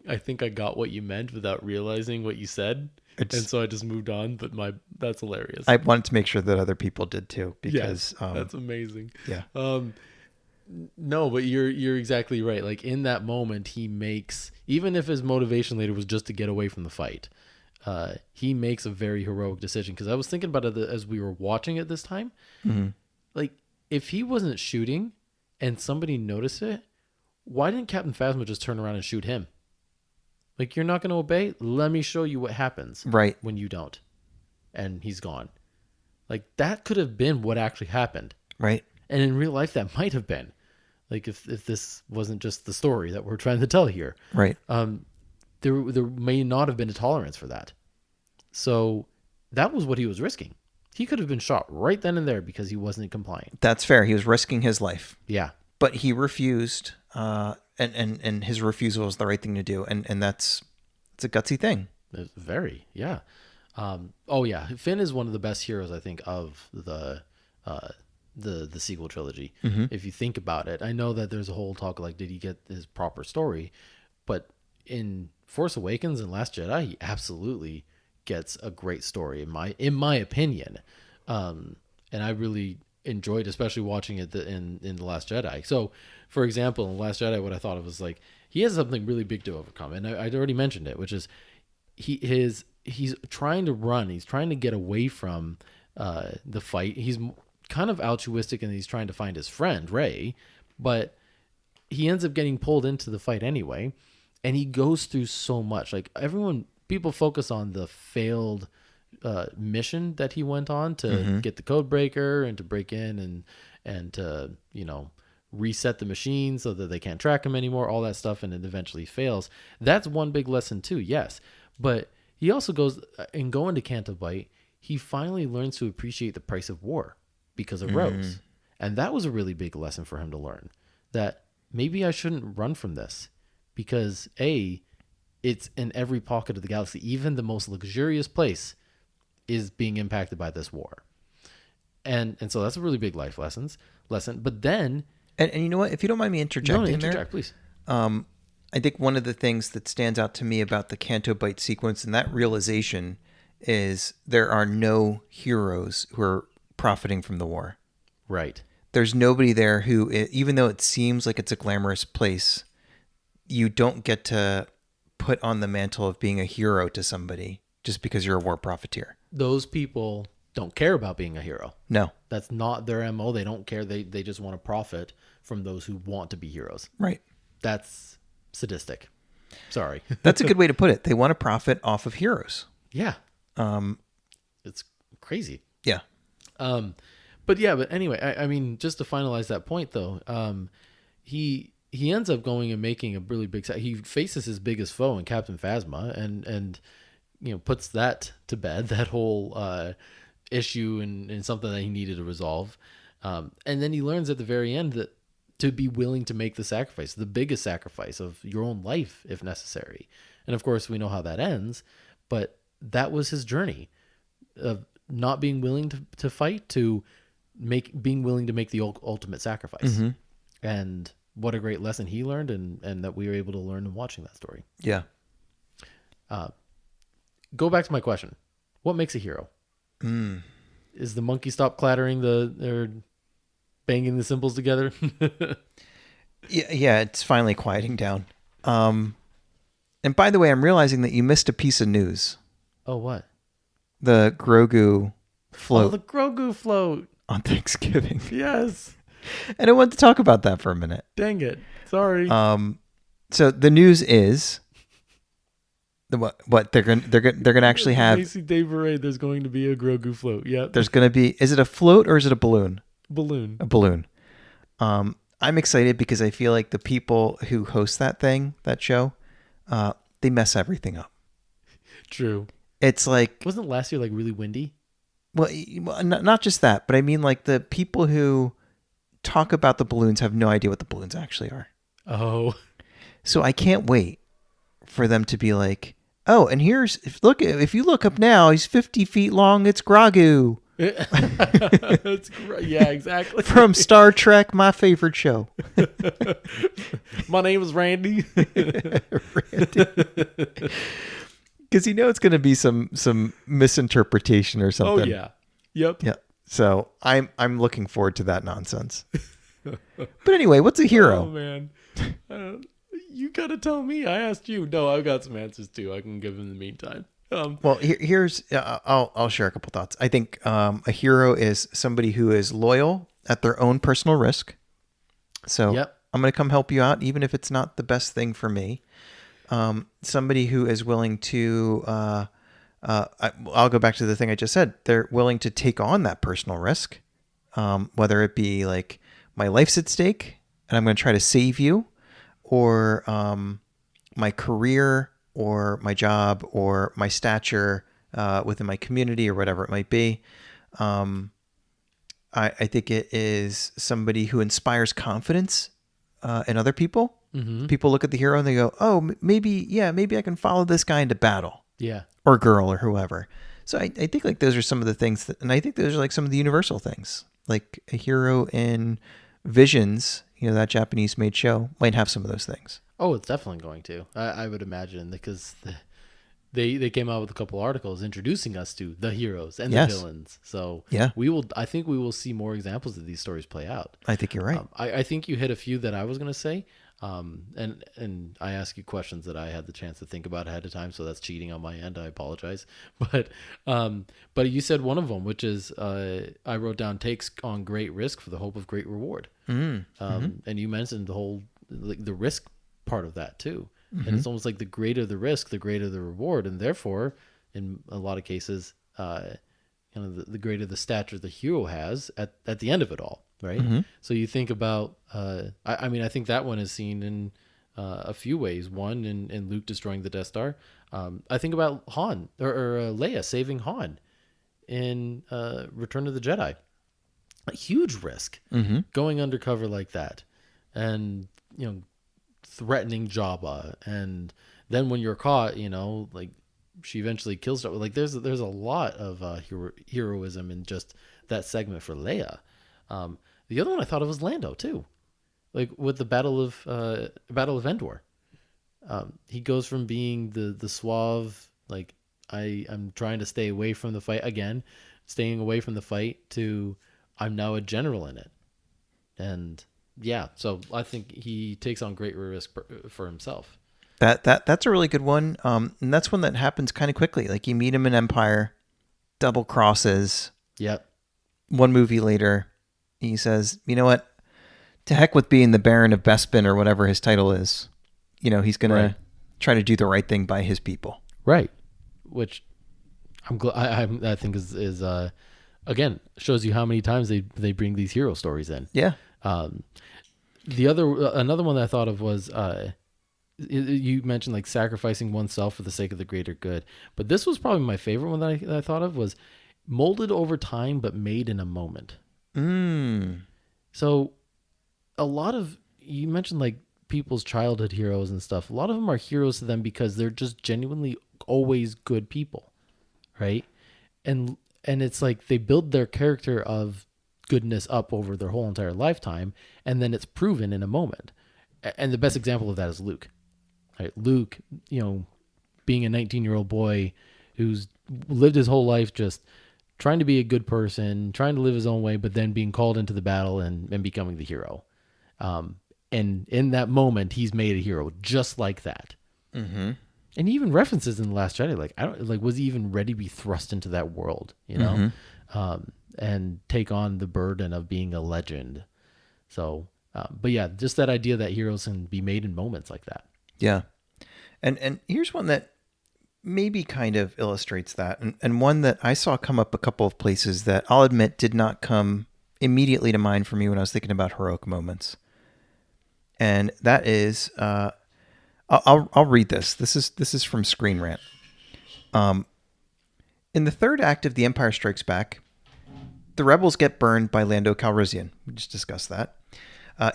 I think I got what you meant without realizing what you said. And so I just moved on, but that's hilarious. I wanted to make sure that other people did too, because that's amazing. Yeah. No, but you're exactly right. Like, in that moment, he makes, even if his motivation later was just to get away from the fight, he makes a very heroic decision. Because I was thinking about it as we were watching it this time. Mm-hmm. Like, if he wasn't shooting and somebody noticed it, why didn't Captain Phasma just turn around and shoot him? Like, you're not going to obey? Let me show you what happens when you don't. And he's gone. Like, that could have been what actually happened. Right. And in real life, that might have been. Like, if this wasn't just the story that we're trying to tell here. Right. There may not have been a tolerance for that. So that was what he was risking. He could have been shot right then and there because he wasn't compliant. That's fair. He was risking his life. Yeah. But he refused, and his refusal was the right thing to do. And it's a gutsy thing. It's very, yeah. Finn is one of the best heroes, I think, of the sequel trilogy. Mm-hmm. If you think about it, I know that there's a whole talk like, did he get his proper story? But in Force Awakens and Last Jedi, he absolutely gets a great story in my opinion. And I really enjoyed, especially watching it in The Last Jedi. So, for example, in The Last Jedi, what I thought of was like he has something really big to overcome, and I'd already mentioned it, which is he's trying to run, he's trying to get away from the fight. He's kind of altruistic, and he's trying to find his friend Rey, but he ends up getting pulled into the fight anyway, and he goes through so much. Like people focus on the failed mission that he went on to get the code breaker and to break in and to reset the machine so that they can't track him anymore, all that stuff, and it eventually fails. That's one big lesson too, yes. But he also goes, in going to Canto Bight, he finally learns to appreciate the price of war because of Rose. And that was a really big lesson for him to learn, that maybe I shouldn't run from this because it's in every pocket of the galaxy. Even the most luxurious place is being impacted by this war. And so that's a really big life lesson. But then... And you know what? If you don't mind me interjecting there, please. I think one of the things that stands out to me about the Canto Bight sequence and that realization is there are no heroes who are profiting from the war. Right. There's nobody there who, even though it seems like it's a glamorous place, you don't get to put on the mantle of being a hero to somebody just because you're a war profiteer. Those people don't care about being a hero. No. That's not their MO. They don't care. They just want to profit from those who want to be heroes. Right. That's sadistic. Sorry. That's a good way to put it. They want to profit off of heroes. Yeah. It's crazy. Yeah. But anyway, I mean, just to finalize that point though, he ends up going and making a really big, he faces his biggest foe in Captain Phasma and puts that to bed, that whole issue and something that he needed to resolve. And then he learns at the very end that to be willing to make the sacrifice, the biggest sacrifice of your own life if necessary. And of course we know how that ends, but that was his journey of not being willing to fight to being willing to make the ultimate sacrifice. And what a great lesson he learned and that we were able to learn in watching that story. Yeah. Go back to my question. What makes a hero? Is the monkey stop clattering or banging the cymbals together? Yeah, it's finally quieting down. And by the way, I'm realizing that you missed a piece of news. Oh, what? The Grogu float. Oh, the Grogu float. On Thanksgiving. Yes. And I wanted to talk about that for a minute. Dang it. Sorry. So the news is what they're gonna actually have Macy Day Parade. There's going to be a Grogu float. Yeah. There's gonna be. Is it a float or is it a balloon? Balloon. A balloon. I'm excited because I feel like the people who host that show, they mess everything up. True. It's like, wasn't last year like really windy? Well, not just that, but I mean like the people who talk about the balloons have no idea what the balloons actually are. Oh. So I can't wait for them to be like, oh, and if you look up now, he's 50 feet long. It's Grogu. That's great. Yeah, exactly. From Star Trek, my favorite show. My name is Randy. Randy. Because it's going to be some misinterpretation or something. Oh yeah. Yep. Yeah. So I'm looking forward to that nonsense. But anyway, what's a hero? Oh man. You gotta tell me. I asked you. No, I've got some answers too. I can give in the meantime. Well, here's I'll share a couple thoughts. I think a hero is somebody who is loyal at their own personal risk. So yep. I'm going to come help you out, even if it's not the best thing for me. Somebody who is willing to, I'll go back to the thing I just said. They're willing to take on that personal risk, whether it be like my life's at stake and I'm going to try to save you, or my career, or my job, or my stature within my community, or whatever it might be. I think it is somebody who inspires confidence in other people. Mm-hmm. People look at the hero and they go, oh, maybe I can follow this guy into battle. Yeah. Or girl or whoever. So I think like those are some of the things and I think those are like some of the universal things. Like a hero in Visions, that Japanese made show, might have some of those things. Oh, it's definitely going to. I would imagine, because they came out with a couple articles introducing us to the heroes and Yes. the villains. So Yeah. I think we will see more examples of these stories play out. I think you're right. I think you hit a few that I was going to say. And I ask you questions that I had the chance to think about ahead of time, so that's cheating on my end. I apologize, but you said one of them, which is I wrote down takes on great risk for the hope of great reward. And you mentioned the whole the risk part of that too, and it's almost like the greater the risk, the greater the reward, and therefore, in a lot of cases, the greater the stature the hero has at the end of it all. Right. So you think about, I think that one is seen in a few ways. One, in Luke destroying the Death Star. I think about Han or Leia saving Han in Return of the Jedi. A huge risk going undercover like that, and threatening Jabba, and then when you're caught, like she eventually kills Jabba. Like there's a lot of heroism in just that segment for Leia. The other one I thought of was Lando too, like with the Battle of Endor. He goes from being the suave, like I'm trying to stay away from the fight again, staying away from the fight, to I'm now a general in it. And yeah, so I think he takes on great risk for himself. That's a really good one. And that's one that happens kind of quickly. Like you meet him in Empire, double crosses. Yep. One movie later, he says, "You know what? To heck with being the Baron of Bespin or whatever his title is. He's gonna try to do the right thing by his people." Right. Which I think is again shows you how many times they bring these hero stories in. Yeah. Another one that I thought of was you mentioned like sacrificing oneself for the sake of the greater good, but this was probably my favorite one that I thought of, was molded over time but made in a moment. So a lot of, you mentioned like people's childhood heroes and stuff. A lot of them are heroes to them because they're just genuinely always good people, right? And it's like they build their character of goodness up over their whole entire lifetime, and then it's proven in a moment. And the best example of that is Luke. Right? Luke, being a 19-year-old boy who's lived his whole life just trying to be a good person, trying to live his own way, but then being called into the battle and becoming the hero. And in that moment, he's made a hero just like that. And he even references in The Last Jedi, was he even ready to be thrust into that world, and take on the burden of being a legend? So, but yeah, just that idea that heroes can be made in moments like that. Yeah. And here's one that maybe kind of illustrates that, and one that I saw come up a couple of places that I'll admit did not come immediately to mind for me when I was thinking about heroic moments. And that is, I'll read this. This is from Screen Rant. In the third act of The Empire Strikes Back, the rebels get burned by Lando Calrissian. We just discussed that.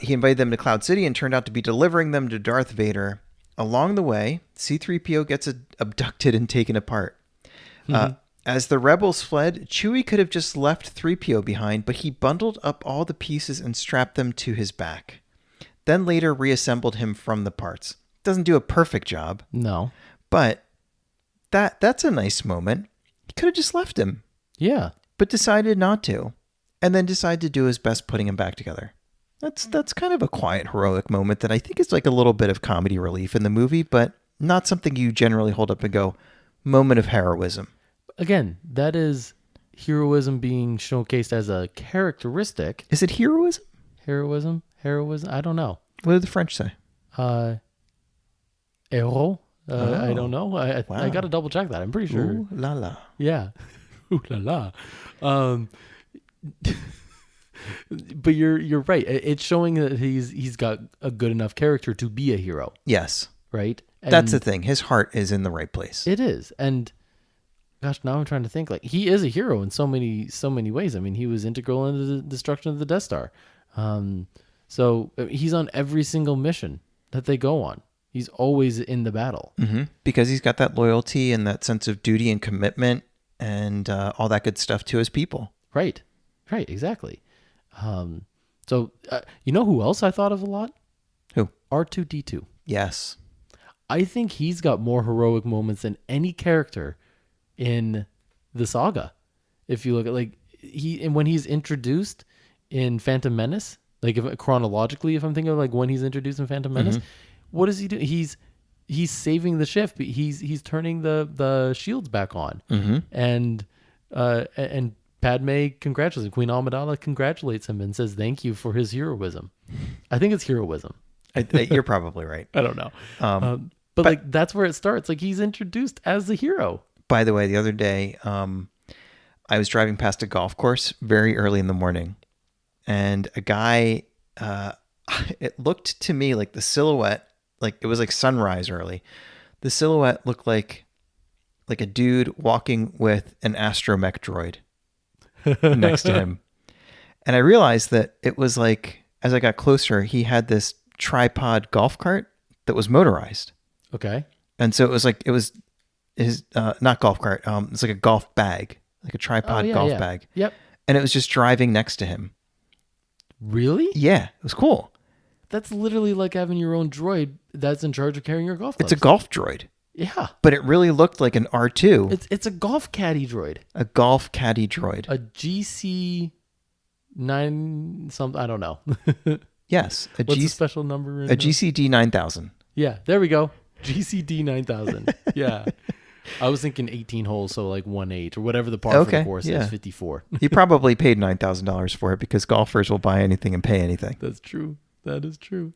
He invited them to Cloud City and turned out to be delivering them to Darth Vader. Along the way, C-3PO gets abducted and taken apart. As the rebels fled, Chewie could have just left 3PO behind, but he bundled up all the pieces and strapped them to his back. Then later reassembled him from the parts. Doesn't do a perfect job. No. But that's a nice moment. He could have just left him. Yeah. But decided not to. And then decided to do his best putting him back together. That's kind of a quiet, heroic moment that I think is like a little bit of comedy relief in the movie, but not something you generally hold up and go, moment of heroism. Again, that is heroism being showcased as a characteristic. Is it heroism? Heroism? I don't know. What did the French say? Héros? I don't know. I got to double check that. I'm pretty sure. Ooh la la. Yeah. Ooh la la. But you're right. It's showing that he's got a good enough character to be a hero. Yes. Right? And that's the thing. His heart is in the right place. It is. And gosh, now I'm trying to think, like, he is a hero in so many ways. I mean, he was integral in the destruction of the Death Star. So he's on every single mission that they go on. He's always in the battle. Because he's got that loyalty and that sense of duty and commitment and all that good stuff to his people. Right. Exactly. So you know who else I thought of a lot? Who? R2-D2. Yes. I think he's got more heroic moments than any character in the saga. If you look at and when he's introduced in Phantom Menace, like if chronologically, if I'm thinking of like when he's introduced in Phantom Menace, what does he do? He's saving the ship. He's turning the shields back on, and Padme congratulates him. Queen Amidala congratulates him and says thank you for his heroism. I think it's heroism. You're probably right. I don't know. But like that's where it starts. Like he's introduced as the hero. By the way, the other day, I was driving past a golf course very early in the morning, and a guy, it looked to me like the silhouette, like it was like sunrise early. The silhouette looked like a dude walking with an astromech droid next to him. And I realized that it was like, as I got closer, he had this tripod golf cart that was motorized. Okay. And so it was his, not golf cart. It's like a golf bag, like a tripod golf bag. Yep. And it was just driving next to him. Really? Yeah. It was cool. That's literally like having your own droid that's in charge of carrying your golf clubs. It's a golf droid. Yeah. But it really looked like an R2. It's a golf caddy droid. A golf caddy droid. A GC 9 something, I don't know. Yes. What's the special number? A GCD 9000. Yeah, there we go. GCD 9000. Yeah. I was thinking 18 holes, so like 1/8 or whatever the par for the course is, 54. You probably paid $9,000 for it because golfers will buy anything and pay anything. That's true. That is true.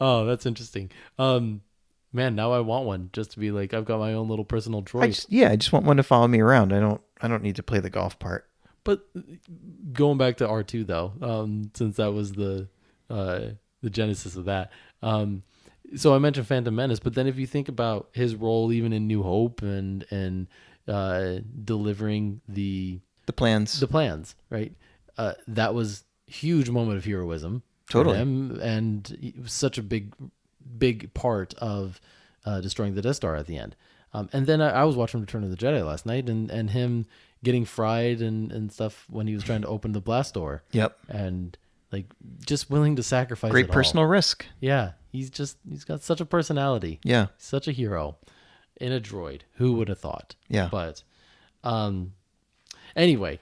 Oh, that's interesting. Man, now I want one just to be like, I've got my own little personal droid. I just want one to follow me around. I don't need to play the golf part. But going back to R2 though, since that was the genesis of that. So I mentioned Phantom Menace, but then if you think about his role even in New Hope and delivering the plans, right? That was huge moment of heroism. Totally. For him, and it was such a big part of destroying the Death Star at the end. And then I was watching Return of the Jedi last night, and him getting fried and stuff when he was trying to open the blast door. Yep. And like just willing to sacrifice. Great personal risk. Yeah. He's got such a personality. Yeah. Such a hero in a droid. Who would have thought? Yeah. But anyway,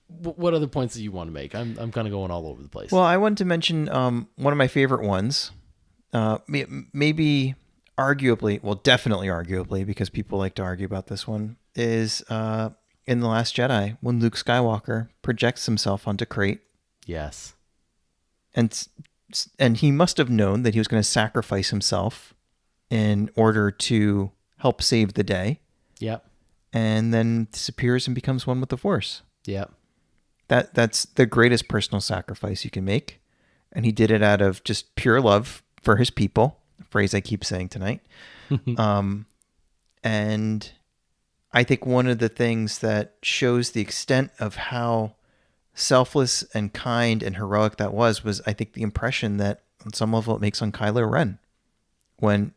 what other points do you want to make? I'm kind of going all over the place. Well, I wanted to mention one of my favorite ones. Maybe arguably, well, definitely arguably, because people like to argue about this one, is in The Last Jedi when Luke Skywalker projects himself onto Crate. Yes. And he must have known that he was going to sacrifice himself in order to help save the day. Yep. And then disappears and becomes one with the Force. Yep. That's the greatest personal sacrifice you can make. And he did it out of just pure love for his people, a phrase I keep saying tonight. And I think one of the things that shows the extent of how selfless and kind and heroic that was I think the impression that on some level it makes on Kylo Ren when,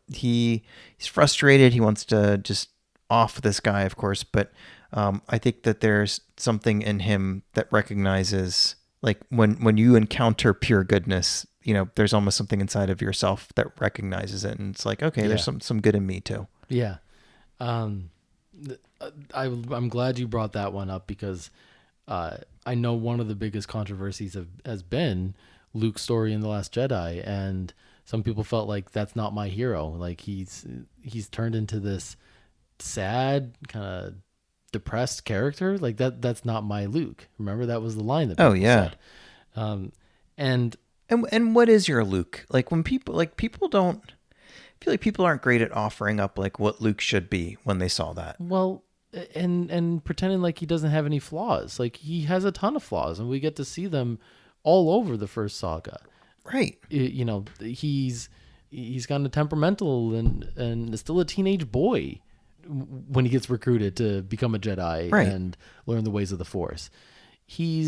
he's frustrated. He wants to just off this guy, of course, but I think that there's something in him that recognizes, like when you encounter pure goodness, there's almost something inside of yourself that recognizes it. And it's like, okay, there's some good in me too. Yeah. I'm glad you brought that one up because I know one of the biggest controversies has been Luke's story in The Last Jedi, and some people felt like that's not my hero. Like he's turned into this sad, kind of depressed character. Like that's not my Luke. Remember, that was the line that people said. And what is your Luke? Like when people don't I feel like people aren't great at offering up like what Luke should be when they saw that. Well, and pretending like he doesn't have any flaws. Like he has a ton of flaws, and we get to see them all over the first saga. Right. He's kind of temperamental and still a teenage boy when he gets recruited to become a Jedi and learn the ways of the Force. He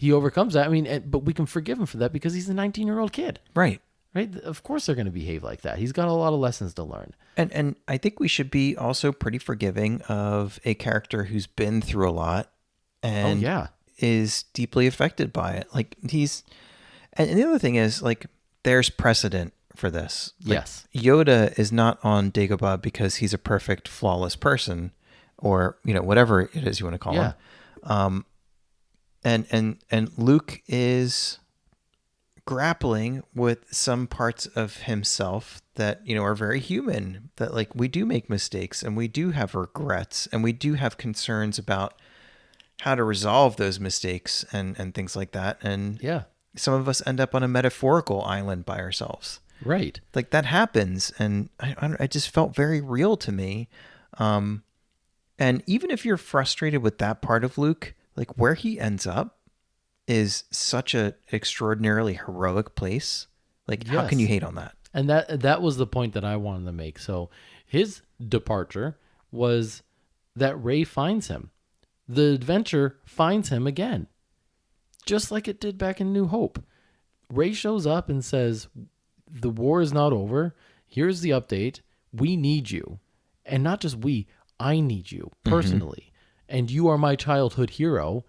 overcomes that. I mean, but we can forgive him for that because he's a 19-year-old kid. Right. Right. Of course they're going to behave like that. He's got a lot of lessons to learn. And I think we should be also pretty forgiving of a character who's been through a lot and is deeply affected by it. Like and the other thing is, like, there's precedent for this. Yes. Yoda is not on Dagobah because he's a perfect, flawless person, or whatever it is you want to call him. And Luke is grappling with some parts of himself that are very human, that we do make mistakes and we do have regrets and we do have concerns about how to resolve those mistakes and things like that. And some of us end up on a metaphorical island by ourselves, right? That happens, and I just felt very real to me. And even if you're frustrated with that part of Luke, where he ends up is such a extraordinarily heroic place. How can you hate on that? And that was the point that I wanted to make. So his departure was that Rey finds him. The adventure finds him again, just like it did back in New Hope. Rey shows up and says, the war is not over. Here's the update. We need you. And not just we, I need you personally. And you are my childhood hero.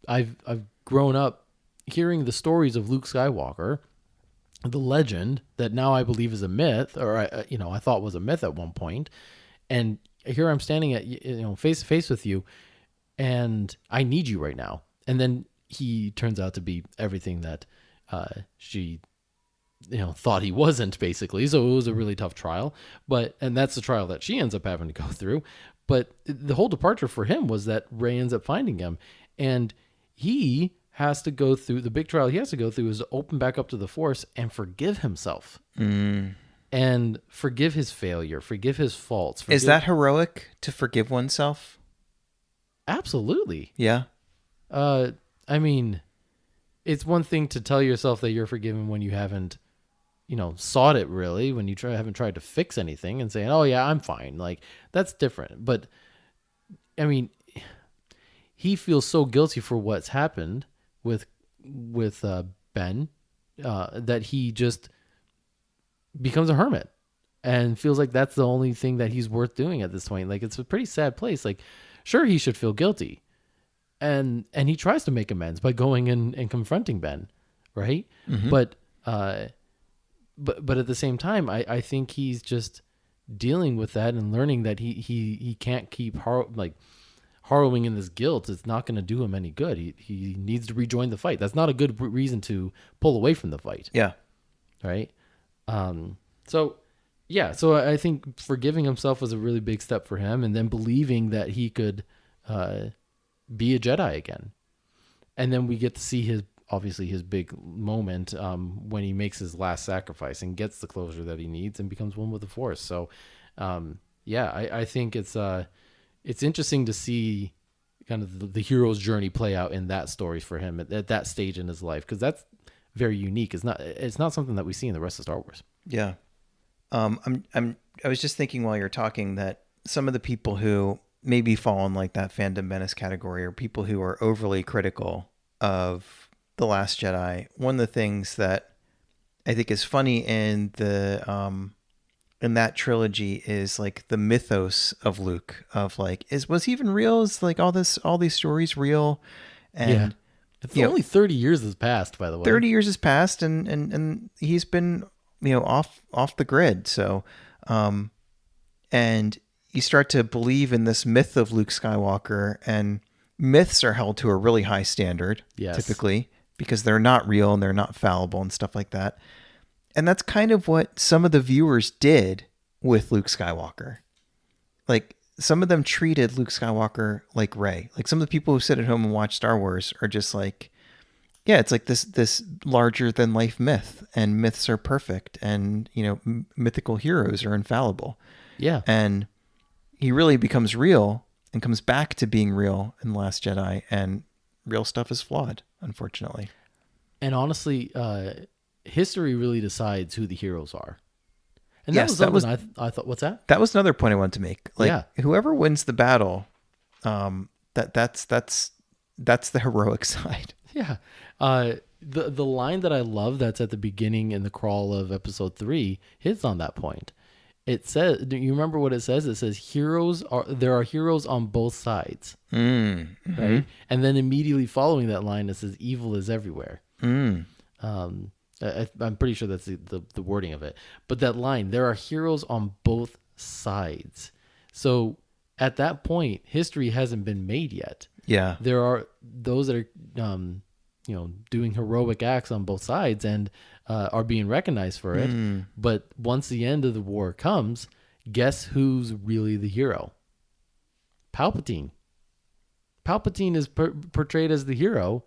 I've grown up hearing the stories of Luke Skywalker, the legend that now I believe is a myth, or I thought was a myth at one point. And here I'm standing at face to face with you, and I need you right now. And then he turns out to be everything that she thought he wasn't, basically. So it was a really tough trial, and that's the trial that she ends up having to go through. But the whole departure for him was that Rey ends up finding him, and he has to go through the big trial. He has to go through is to open back up to the Force and forgive himself and forgive his failure, forgive his faults. Is that heroic, to forgive oneself? Absolutely. Yeah. I mean, it's one thing to tell yourself that you're forgiven when you haven't, sought it really, when you haven't tried to fix anything and saying, oh yeah, I'm fine. That's different. But I mean, he feels so guilty for what's happened with Ben that he just becomes a hermit and feels like that's the only thing that he's worth doing at this point. It's a pretty sad place. Sure, he should feel guilty. And he tries to make amends by going and confronting Ben, right? But at the same time, I think he's just dealing with that and learning that he can't keep harrowing in this guilt. It's not going to do him any good. He needs to rejoin the fight. That's not a good reason to pull away from the fight. Yeah. Right. So I think forgiving himself was a really big step for him, and then believing that he could be a Jedi again. And then we get to see his big moment when he makes his last sacrifice and gets the closure that he needs and becomes one with the Force. So I think it's interesting to see kind of the hero's journey play out in that story for him at that stage in his life, because that's very unique. It's not something that we see in the rest of Star Wars. Yeah. I was just thinking while you're talking that some of the people who maybe fall in that fandom menace category are people who are overly critical of The Last Jedi. One of the things that I think is funny in in that trilogy is the mythos of Luke, of was he even real? Is all these stories real? And it's only 30 years has passed, by the way. 30 years has passed, and he's been off the grid. So and you start to believe in this myth of Luke Skywalker, and myths are held to a really high standard, typically, because they're not real and they're not fallible and stuff like that. And that's kind of what some of the viewers did with Luke Skywalker. Some of them treated Luke Skywalker like Rey. Some of the people who sit at home and watch Star Wars are just it's this larger than life myth, and myths are perfect, and mythical heroes are infallible. Yeah. And he really becomes real and comes back to being real in The Last Jedi, and real stuff is flawed, unfortunately. And honestly, history really decides who the heroes are. And yes, that was I thought, what's that? That was another point I wanted to make. Whoever wins the battle, that's the heroic side. Yeah. The line that I love that's at the beginning in the crawl of episode 3 hits on that point. It says, do you remember what it says? It says there are heroes on both sides. Right? And then immediately following that line, it says evil is everywhere. And I'm pretty sure that's the wording of it. But that line, there are heroes on both sides. So at that point, history hasn't been made yet. Yeah. There are those that are, doing heroic acts on both sides and are being recognized for it. But once the end of the war comes, guess who's really the hero? Palpatine. Palpatine is portrayed as the hero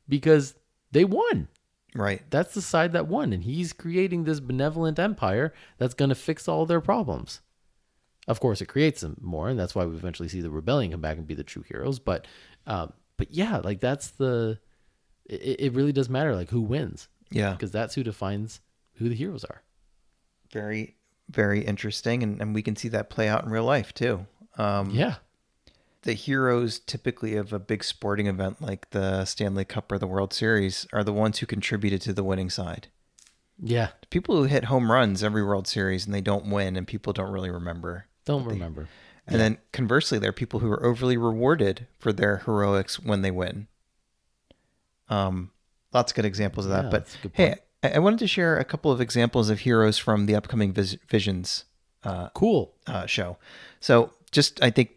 because they won. Right. That's the side that won, and he's creating this benevolent empire that's going to fix all their problems. Of course, it creates them more, and that's why we eventually see the rebellion come back and be the true heroes. But yeah, like that's it really does matter, like who wins. Yeah. Because that's who defines who the heroes are. Very, very interesting, and we can see that play out in real life too. Yeah. The heroes typically of a big sporting event like the Stanley Cup or the World Series are the ones who contributed to the winning side. Yeah. People who hit home runs every World Series and they don't win and people don't really remember. And then conversely, there are people who are overly rewarded for their heroics when they win. Lots of good examples of that. But hey, I wanted to share a couple of examples of heroes from the upcoming Visions show. So just, I think,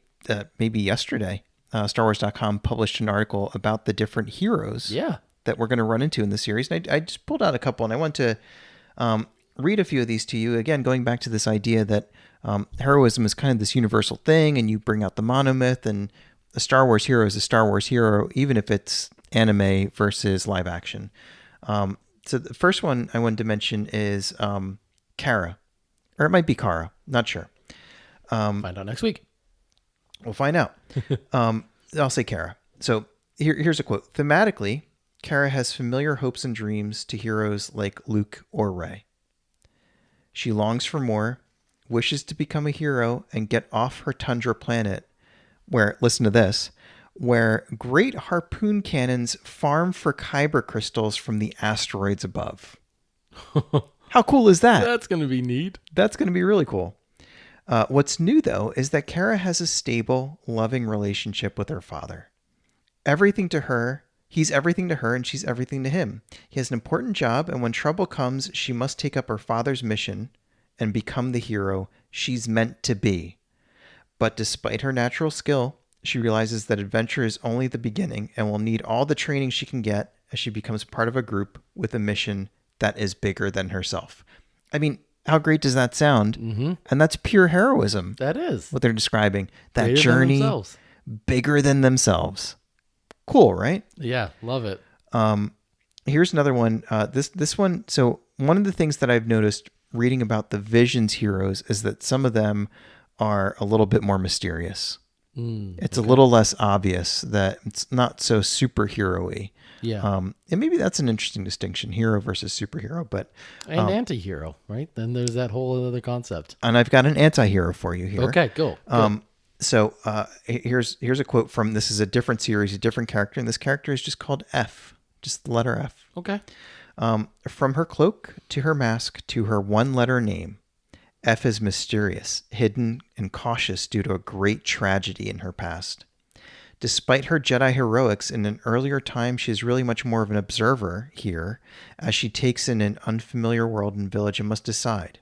maybe yesterday, StarWars.com published an article about the different heroes that we're going to run into in the series. And I just pulled out a couple, and I want to read a few of these to you. Again, going back to this idea that heroism is kind of this universal thing, and you bring out the monomyth, and a Star Wars hero is a Star Wars hero, even if it's anime versus live action. So the first one I wanted to mention is Kara, or it might be Kara, not sure. Find out next week. We'll find out. I'll say Kara. So here's a quote. Thematically, Kara has familiar hopes and dreams to heroes like Luke or Rey. She longs for more, wishes to become a hero and get off her tundra planet where, listen to this, where great harpoon cannons farm for kyber crystals from the asteroids above. How cool is that? That's going to be neat. That's going to be really cool. What's new, though, is that Kara has a stable, loving relationship with her father. He's everything to her, and she's everything to him. He has an important job, and when trouble comes, she must take up her father's mission and become the hero she's meant to be. But despite her natural skill, she realizes that adventure is only the beginning and will need all the training she can get as she becomes part of a group with a mission that is bigger than herself. I mean, how great does that sound? Mm-hmm. And that's pure heroism. That is what they're describing. That Greater journey, than bigger than themselves. Cool, right? Yeah, love it. Here's another one. This one. So one of the things that I've noticed reading about the Visions heroes is that some of them are a little bit more mysterious. It's a little less obvious, that it's not so superhero-y. Yeah. And maybe that's an interesting distinction, hero versus superhero. But and anti-hero, right? Then there's that whole other concept. And I've got an anti-hero for you here. Okay, go. So here's a quote from, this is a different series, a different character, and this character is just called F, just the letter F. Okay. From her cloak to her mask to her one-letter name, F is mysterious, hidden, and cautious due to a great tragedy in her past. Despite her Jedi heroics in an earlier time, she is really much more of an observer here, as she takes in an unfamiliar world and village and must decide,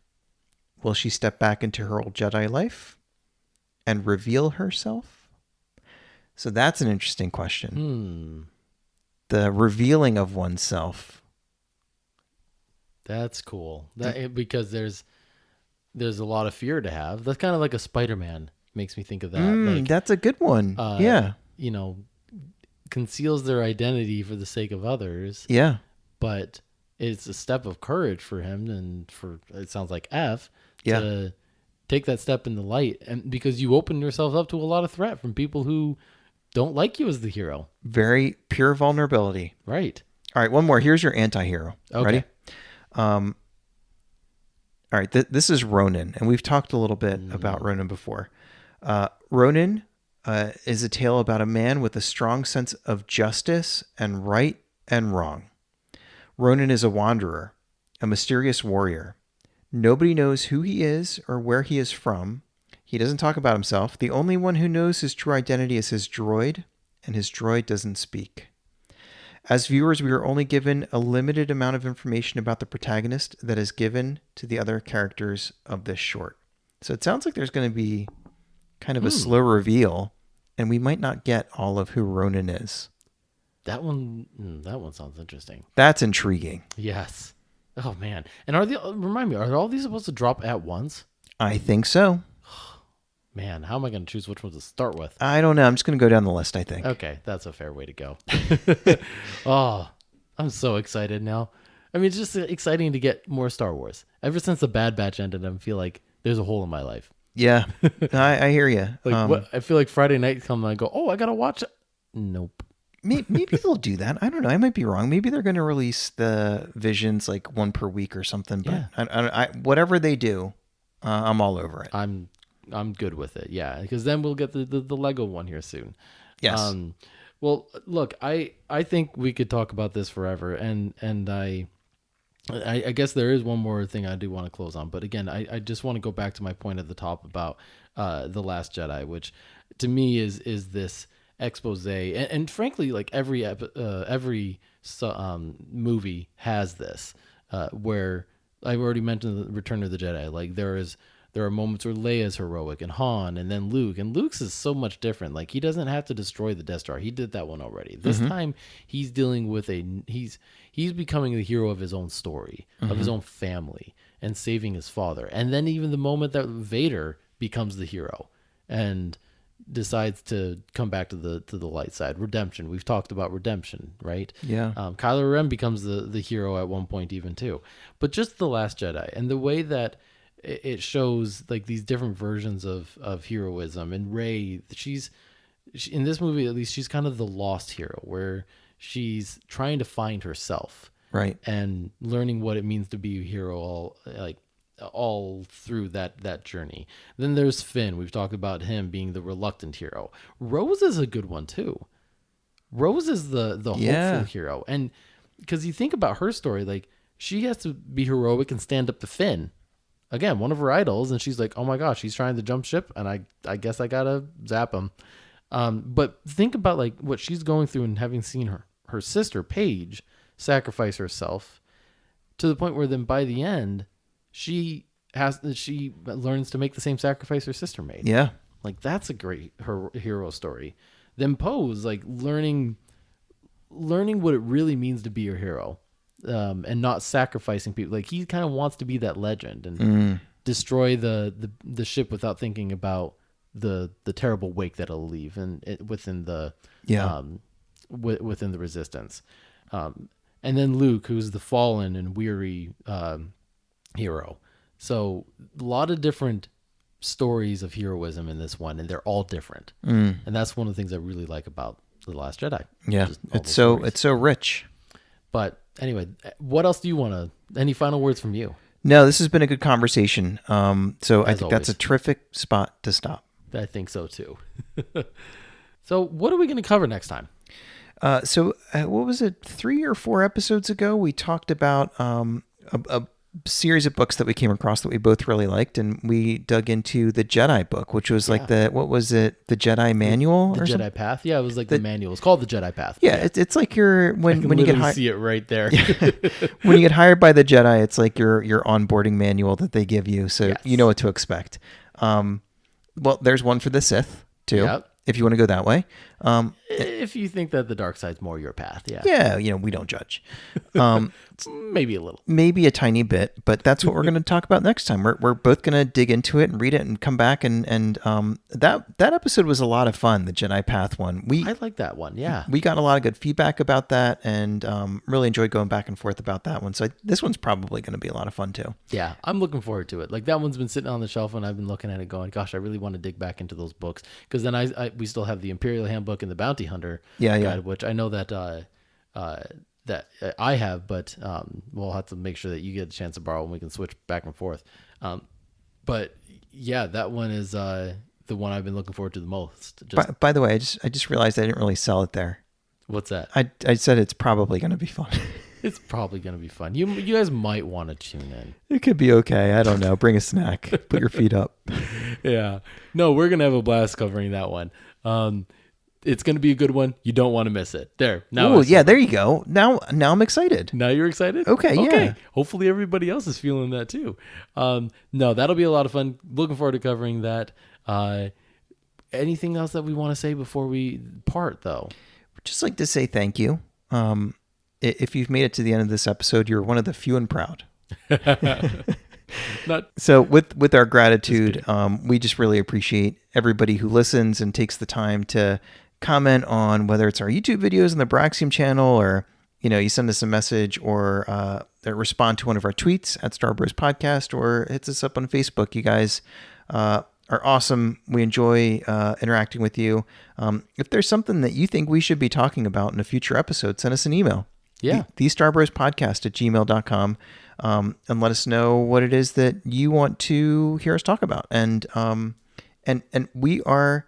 will she step back into her old Jedi life and reveal herself? So that's an interesting question. The revealing of oneself. That's cool. Because there's a lot of fear to have. That's kind of like a Spider-Man. Makes me think of that. That's a good one. Yeah. Conceals their identity for the sake of others. Yeah. But it's a step of courage for him, and for, it sounds like F, to take that step in the light, and because you open yourself up to a lot of threat from people who don't like you as the hero. Very pure vulnerability. Right. All right, one more. Here's your anti-hero. Okay. Ready? All right, this is Ronin, and we've talked a little bit about Ronin before. Ronin is a tale about a man with a strong sense of justice and right and wrong. Ronin is a wanderer, a mysterious warrior. Nobody knows who he is or where he is from. He doesn't talk about himself. The only one who knows his true identity is his droid, and his droid doesn't speak. As viewers, we are only given a limited amount of information about the protagonist that is given to the other characters of this short. So it sounds like there's going to be kind of a slow reveal, and we might not get all of who Ronin is. That one sounds interesting. That's intriguing. Yes. Oh man. And remind me, are all these supposed to drop at once? I think so. Man, how am I going to choose which one to start with? I don't know. I'm just going to go down the list, I think. Okay, that's a fair way to go. Oh, I'm so excited now. I mean, it's just exciting to get more Star Wars. Ever since the Bad Batch ended, I feel like there's a hole in my life. Yeah, I hear you. I feel like Friday night comes and I go, oh, I got to watch it. Nope. Maybe they'll do that. I don't know. I might be wrong. Maybe they're going to release the Visions like one per week or something. But yeah. Whatever they do, I'm all over it. I'm good with it. Yeah, because then we'll get the Lego one here soon. Yes. Well, look, I think we could talk about this forever, and I guess there is one more thing I do want to close on. But again, I just want to go back to my point at the top about The Last Jedi, which to me is this expose, and frankly, like every movie has this, where I've already mentioned the Return of the Jedi. Like there are moments where Leia's heroic and Han, and then Luke. And Luke's is so much different. Like he doesn't have to destroy the Death Star. He did that one already. This time he's dealing with he's becoming the hero of his own story, of his own family, and saving his father. And then even the moment that Vader becomes the hero and decides to come back to the light side. Redemption. We've talked about redemption, right? Yeah. Kylo Ren becomes the hero at one point even too. But just The Last Jedi and the way that it shows like these different versions of heroism. And Rey, she in this movie, at least, she's kind of the lost hero where she's trying to find herself, right, and learning what it means to be a hero all through that journey. Then there's Finn. We've talked about him being the reluctant hero. Rose is a good one too. Rose is the hopeful hero. And because you think about her story, like she has to be heroic and stand up to Finn. Again, one of her idols, and she's like, oh my gosh, he's trying to jump ship, and I guess I gotta zap him. But think about like what she's going through and having seen her sister, Paige, sacrifice herself to the point where then by the end, she learns to make the same sacrifice her sister made. Yeah. Like that's a great hero story. Then Poe's like learning what it really means to be a hero. And not sacrificing people. Like he kind of wants to be that legend and destroy the ship without thinking about the terrible wake that it'll leave and within the within the resistance. And then Luke, who's the fallen and weary hero. So a lot of different stories of heroism in this one, and they're all different. And that's one of the things I really like about The Last Jedi. Yeah, it's so rich. But anyway, what else do you want to? Any final words from you? No, this has been a good conversation. So I think that's a terrific spot to stop. I think so too. So what are we going to cover next time? What was it? 3 or 4 episodes ago, we talked about a series of books that we came across that we both really liked, and we dug into the Jedi book, which was like what was it? The Jedi Manual, the or Jedi something? Path. Yeah, it was like the manual. It's called the Jedi Path. Yeah, it's like when you get hired. See it right there. When you get hired by the Jedi, it's like your onboarding manual that they give you, so you know what to expect. Well, there's one for the Sith too. Yep. If you want to go that way. If you think that the dark side's more your path, yeah. Yeah, we don't judge. Maybe a little. Maybe a tiny bit, but that's what we're going to talk about next time. We're both going to dig into it and read it and come back, and that episode was a lot of fun, the Jedi Path one. I like that one, yeah. We got a lot of good feedback about that, and really enjoyed going back and forth about that one. So this one's probably going to be a lot of fun too. Yeah, I'm looking forward to it. Like that one's been sitting on the shelf, and I've been looking at it going, gosh, I really want to dig back into those books, because then we still have the Imperial Handbook and the Bounty Hunter guide, which I know that that I have, but we'll have to make sure that you get a chance to borrow and we can switch back and forth. But yeah, that one is the one I've been looking forward to the most. By the way, I just realized I didn't really sell it there. What's that? I said it's probably going to be fun. It's probably going to be fun. You guys might want to tune in. It could be okay. I don't know. Bring a snack. Put your feet up. Yeah. No, we're going to have a blast covering that one. It's going to be a good one. You don't want to miss it. There. Oh, yeah, there you go. Now I'm excited. Now you're excited? Okay, yeah. Hopefully everybody else is feeling that too. No, that'll be a lot of fun. Looking forward to covering that. Anything else that we want to say before we part, though? Just like to say thank you. If you've made it to the end of this episode, you're one of the few and proud. So with our gratitude, we just really appreciate everybody who listens and takes the time to comment on whether it's our YouTube videos on the BROAXIUM channel, or you send us a message, or respond to one of our tweets at Star Bros Podcast, or hits us up on Facebook. You guys are awesome. We enjoy interacting with you. If there's something that you think we should be talking about in a future episode, send us an email. Yeah. The starbrospodcast@gmail.com. And let us know what it is that you want to hear us talk about. And we are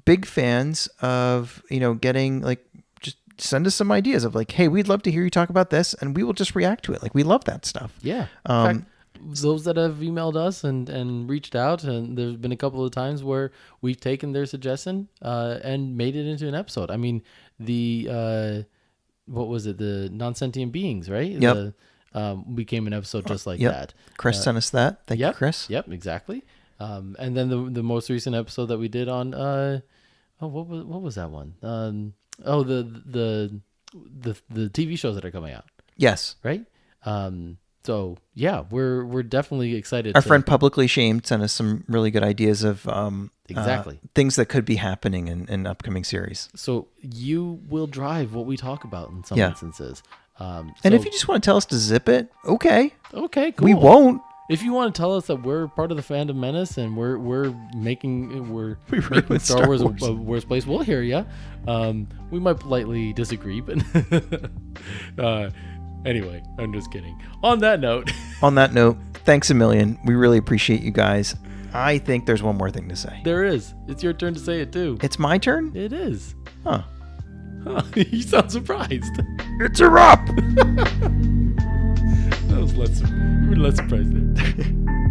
big fans of, getting just send us some ideas of hey, we'd love to hear you talk about this, and we will just react to it. We love that stuff. Yeah. In fact, those that have emailed us and reached out, and there's been a couple of times where we've taken their suggestion and made it into an episode. I mean, the what was it? The non-sentient beings, right? Yep. Became an episode just like that. Chris sent us that. Thank you, Chris. Yep, exactly. And then the most recent episode that we did on what was that one? The TV shows that are coming out. Yes. Right. So yeah, we're definitely excited. Our friend Publicly Shamed sent us some really good ideas of exactly things that could be happening in upcoming series. So you will drive what we talk about in some instances. And if you just want to tell us to zip it, okay, cool. We won't. If you want to tell us that we're part of the fandom menace and we're making Star Wars a worse place, we'll hear you. We might politely disagree, but anyway, I'm just kidding. On that note, thanks a million. We really appreciate you guys. I think there's one more thing to say. There is. It's your turn to say it too. It's my turn? It is. Huh. You sound surprised. It's a wrap. You were less surprised there.